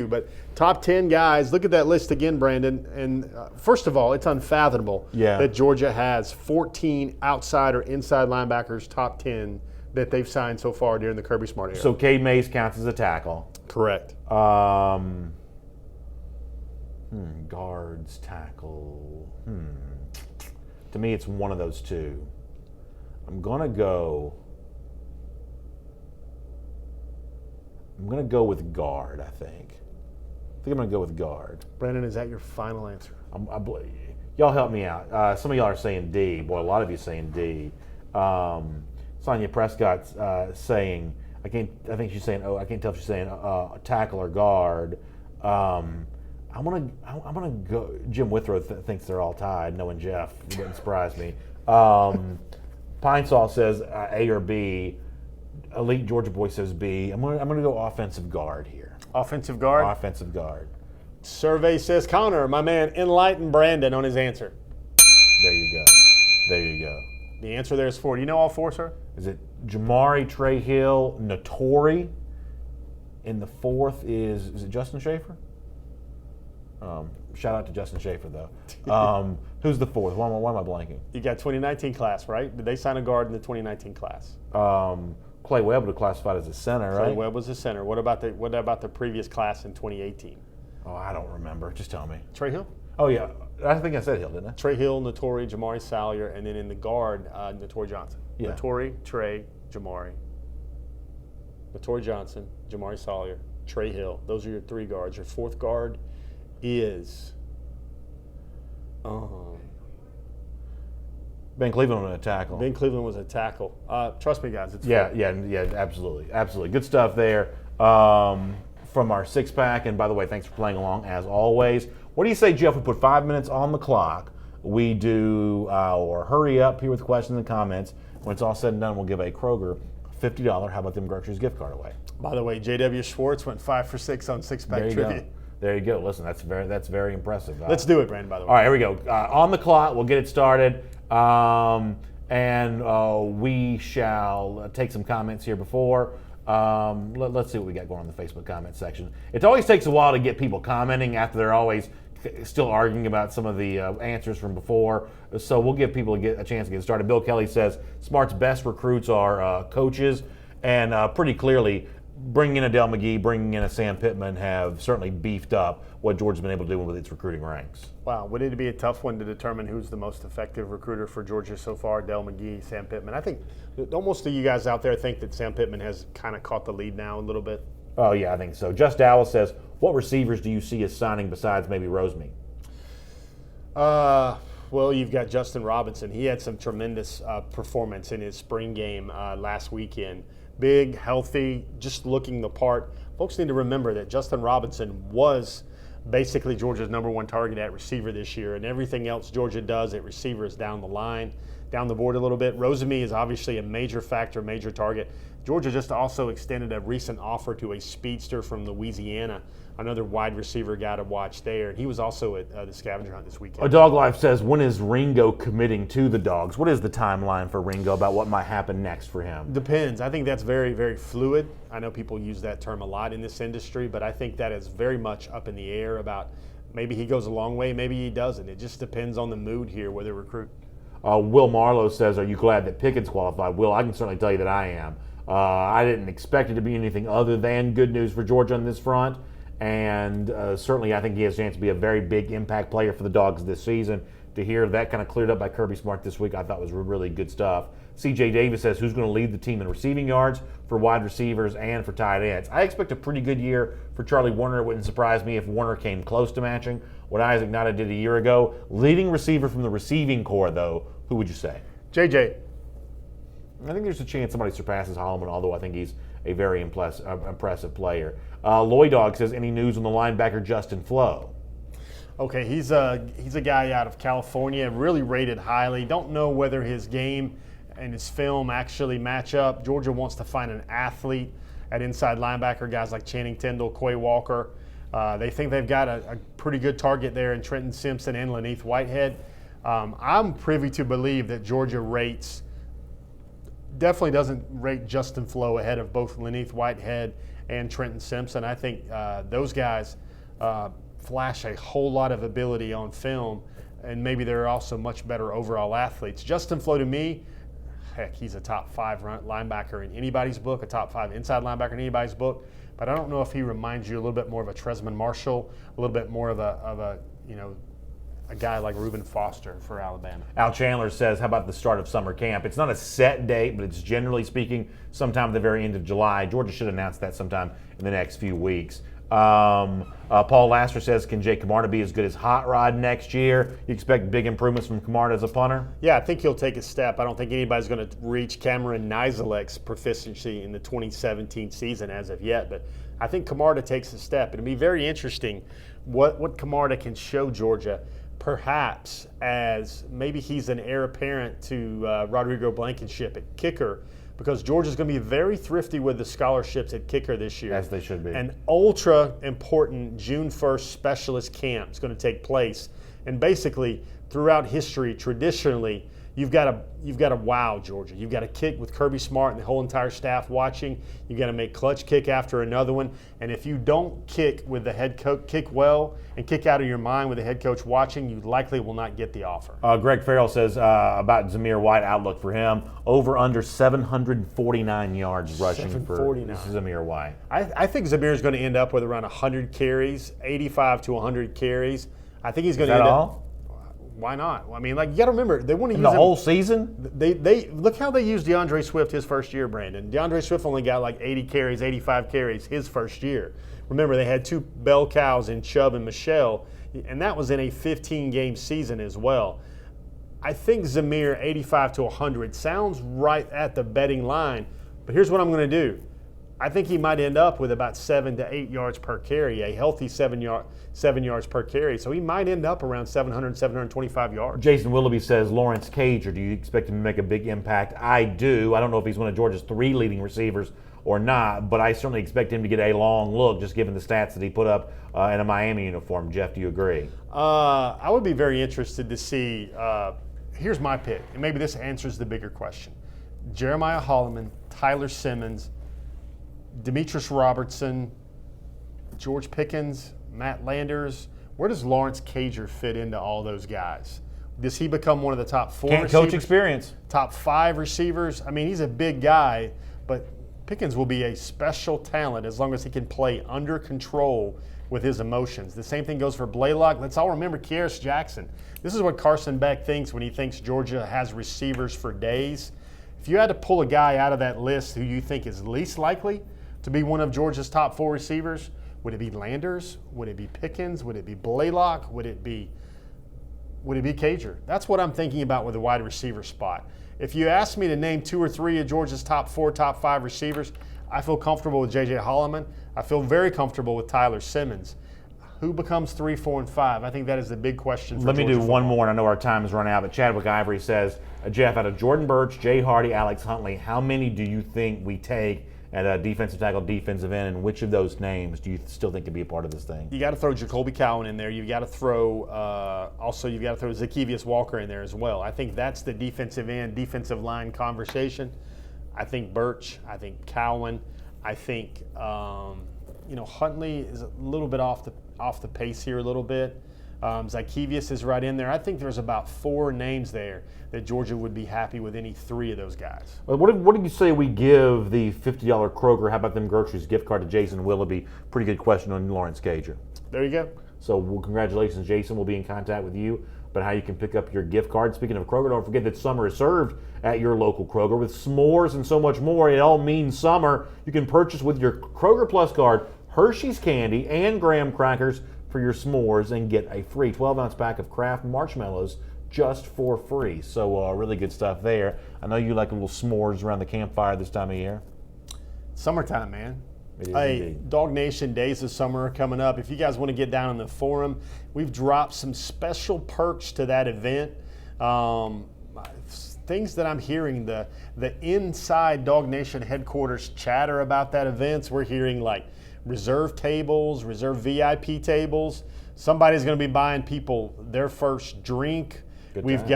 But top 10 guys, look at that list again, Brandon. And first of all, it's unfathomable that Georgia has 14 outside or inside linebackers, top 10, that they've signed so far during the Kirby Smart era. So Cade Mays counts as a tackle. Correct. Guards, tackle. To me, it's one of those two. I'm gonna go with guard. I think I'm gonna go with guard. Brandon, is that your final answer? Y'all help me out. Some of y'all are saying D. Boy, a lot of you saying D. Sonia Prescott's saying I think she's saying I can't tell if she's saying tackle or guard. I'm gonna go. Jim Withrow thinks they're all tied. Knowing Jeff, it wouldn't surprise me. Pine Saw says A or B. Elite Georgia Boy says B. I'm gonna go offensive guard here. Offensive guard? Offensive guard. Survey says Connor, my man, enlighten Brandon on his answer. There you go. The answer there is 4. Do you know all 4, sir? Is it Jamari, Trey Hill, Notori? And the 4th is it Justin Schaefer? Shout out to Justin Schaefer, though. Who's the 4th? Why am I blanking? You got 2019 class, right? Did they sign a guard in the 2019 class? Clay Webb would have classified as a center, right? Clay Webb was a center. What about the previous class in 2018? Oh, I don't remember. Just tell me. Trey Hill? Oh, yeah. I think I said Hill, didn't I? Trey Hill, Notori, Jamari Salyer, and then in the guard, Notori Johnson. Yeah. Notori, Trey, Jamari. Notori Johnson, Jamari Salyer, Trey Hill. Those are your 3 guards. Your 4th guard is Ben Cleveland was a tackle. Ben Cleveland was a tackle. Trust me, guys. It's Yeah, absolutely. Good stuff there from our 6-pack. And by the way, thanks for playing along as always. What do you say, Jeff? We put 5 minutes on the clock. We do our hurry up here with questions and comments. When it's all said and done, we'll give a Kroger $50 How About Them Groceries gift card away. By the way, J.W. Schwartz went 5 for 6 on 6-pack trivia. There you go. Listen, that's very impressive. Let's do it, Brandon, by the way. All right, here we go. On the clock, we'll get it started. We shall take some comments here before. Let's see what we got going on in the Facebook comment section. It always takes a while to get people commenting after they're always still arguing about some of the answers from before. So we'll give people a chance to get started. Bill Kelly says Smart's best recruits are coaches, and pretty clearly bringing in a Del McGee, bringing in a Sam Pittman have certainly beefed up what Georgia's been able to do with its recruiting ranks. Wow, would it be a tough one to determine who's the most effective recruiter for Georgia so far? Del McGee, Sam Pittman. I think most of you guys out there think that Sam Pittman has kind of caught the lead now a little bit. Oh, yeah, I think so. Just Dallas says, what receivers do you see as signing besides maybe Rosemead? Well, you've got Justin Robinson. He had some tremendous performance in his spring game last weekend. big, healthy, just looking the part. Folks need to remember that Justin Robinson was basically Georgia's number one target at receiver this year, and everything else Georgia does at receiver is down the line, down the board a little bit. Rosemy is obviously a major factor, major target. Georgia just also extended a recent offer to a speedster from Louisiana, another wide receiver guy to watch there. And he was also at the scavenger hunt this weekend. A Dog Life says, when is Ringo committing to the Dogs? What is the timeline for Ringo about what might happen next for him? Depends. I think that's very, very fluid. I know people use that term a lot in this industry, but I think that is very much up in the air about maybe he goes a long way, maybe he doesn't. It just depends on the mood here where they recruit. Will Marlowe says, are you glad that Pickens qualified? Will, I can certainly tell you that I am. I didn't expect it to be anything other than good news for Georgia on this front. And certainly I think he has a chance to be a very big impact player for the Dogs this season. To hear that kind of cleared up by Kirby Smart this week, I thought was really good stuff. CJ Davis says, who's going to lead the team in receiving yards for wide receivers and for tight ends? I expect a pretty good year for Charlie Warner. It wouldn't surprise me if Warner came close to matching what Isaac Nada did a year ago. Leading receiver from the receiving corps, though, who would you say? JJ. I think there's a chance somebody surpasses Holloman, although I think he's a very impressive player. Lloyd Dog says, any news on the linebacker Justin Flo? Okay, he's a guy out of California, really rated highly. Don't know whether his game and his film actually match up. Georgia wants to find an athlete at inside linebacker, guys like Channing Tindall, Quay Walker. They think they've got a pretty good target there in Trenton Simpson and Laneith Whitehead. I'm privy to believe that Georgia definitely doesn't rate Justin Flo ahead of both Laneith Whitehead and Trenton Simpson. I think those guys flash a whole lot of ability on film, and maybe they're also much better overall athletes. Justin Flo, to me, heck, he's a top 5 linebacker in anybody's book, a top 5 inside linebacker in anybody's book, but I don't know if he reminds you a little bit more of a Tresman Marshall, a little bit more of a guy like Reuben Foster for Alabama. Al Chandler says, how about the start of summer camp? It's not a set date, but it's generally speaking sometime at the very end of July. Georgia should announce that sometime in the next few weeks. Paul Laster says, can Jake Camarda be as good as Hot Rod next year? You expect big improvements from Camarda as a punter? Yeah, I think he'll take a step. I don't think anybody's going to reach Cameron Nizelek's proficiency in the 2017 season as of yet, but I think Camarda takes a step. It'll be very interesting what Camarda can show Georgia, perhaps as maybe he's an heir apparent to Rodrigo Blankenship at kicker, because Georgia's going to be very thrifty with the scholarships at kicker this year. As they should be. An ultra important June 1st specialist camp is going to take place. And basically, throughout history, traditionally, you've got to wow Georgia. You've got to kick with Kirby Smart and the whole entire staff watching. You've got to make clutch kick after another one. And if you don't kick with the head coach, kick well and kick out of your mind with the head coach watching, you likely will not get the offer. Greg Farrell says about Zamir White, outlook for him, over under 749 yards rushing for Zamir White. I think Zamir is going to end up with around 100 carries, 85 to 100 carries. I think he's going to end up. Why not? I mean, like, you got to remember, they want to use the whole season. They look how they used DeAndre Swift his first year, Brandon. DeAndre Swift only got like 80 carries, 85 carries his first year. Remember, they had 2 bell cows in Chubb and McHale, and that was in a 15-game season as well. I think Zamir 85 to 100 sounds right at the betting line, but here's what I'm going to do. I think he might end up with about 7 to 8 yards per carry, a healthy 7 yards per carry. So he might end up around 700, 725 yards. Jason Willoughby says, Lawrence Cager, do you expect him to make a big impact? I do. I don't know if he's one of Georgia's 3 leading receivers or not, but I certainly expect him to get a long look, just given the stats that he put up in a Miami uniform. Jeff, do you agree? I would be very interested to see. Here's my pick, and maybe this answers the bigger question. Jeremiah Holloman, Tyler Simmons, Demetrius Robertson, George Pickens, Matt Landers. Where does Lawrence Cager fit into all those guys? Does he become one of the top 4 Can't receivers? coach experience. Top 5 receivers? I mean, he's a big guy, but Pickens will be a special talent as long as he can play under control with his emotions. The same thing goes for Blaylock. Let's all remember Kearis Jackson. This is what Carson Beck thinks when he thinks Georgia has receivers for days. If you had to pull a guy out of that list who you think is least likely to be one of Georgia's top 4 receivers, would it be Landers? Would it be Pickens? Would it be Blaylock? Would it be Cager? That's what I'm thinking about with the wide receiver spot. if you ask me to name 2 or 3 of Georgia's top 4, top 5 receivers, I feel comfortable with J.J. Holloman. I feel very comfortable with Tyler Simmons. Who becomes 3, 4, and 5? I think that is the big question for Let me Georgia do one football. more, and I know our time has run out, but Chadwick Ivory says, Jeff, out of Jordan Burch, Jay Hardy, Alex Huntley, how many do you think we take at defensive tackle, defensive end, and which of those names do you still think could be a part of this thing? You got to throw Jacoby Cowan in there. You've got to throw you've got to throw Zacchaeus Walker in there as well. I think that's the defensive end, defensive line conversation. I think Burch. I think Cowan. I think Huntley is a little bit off the pace here a little bit. Zacchaeus is right in there. I think there's about 4 names there that Georgia would be happy with any 3 of those guys. Well, what did you say we give the $50 Kroger, how about them groceries gift card to Jason Willoughby? Pretty good question on Lawrence Gager. There you go. So congratulations, Jason. We'll be in contact with you about how you can pick up your gift card. Speaking of Kroger, don't forget that summer is served at your local Kroger with s'mores and so much more. It all means summer. You can purchase with your Kroger Plus card Hershey's candy and graham crackers for your s'mores and get a free 12-ounce pack of Kraft marshmallows just for free. So really good stuff there. I know you like a little s'mores around the campfire this time of year. Summertime, man. It is Hey, indeed. Dog Nation Days of Summer are coming up. If you guys want to get down in the forum, we've dropped some special perks to that event. Things that I'm hearing, the inside Dog Nation headquarters chatter about that event. We're hearing like reserve tables, reserve VIP tables. Somebody's going to be buying people their first drink. Good We've times.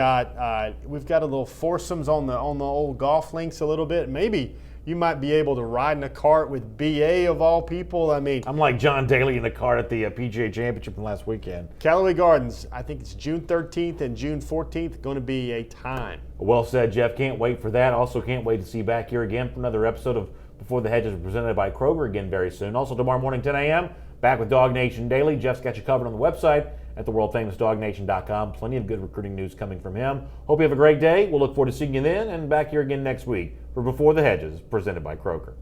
got a little foursomes on the old golf links a little bit. Maybe you might be able to ride in a cart with BA of all people. I mean, I'm like John Daly in the cart at the PGA Championship from last weekend. Callaway Gardens, I think it's June 13th and June 14th, going to be a time. Well said, Jeff. Can't wait for that. Also can't wait to see you back here again for another episode of Before the Hedges, presented by Kroger again very soon. Also tomorrow morning, 10 a.m., back with Dog Nation Daily. Jeff's got you covered on the website at theworldfamousdognation.com. Plenty of good recruiting news coming from him. Hope you have a great day. We'll look forward to seeing you then and back here again next week for Before the Hedges, presented by Kroger.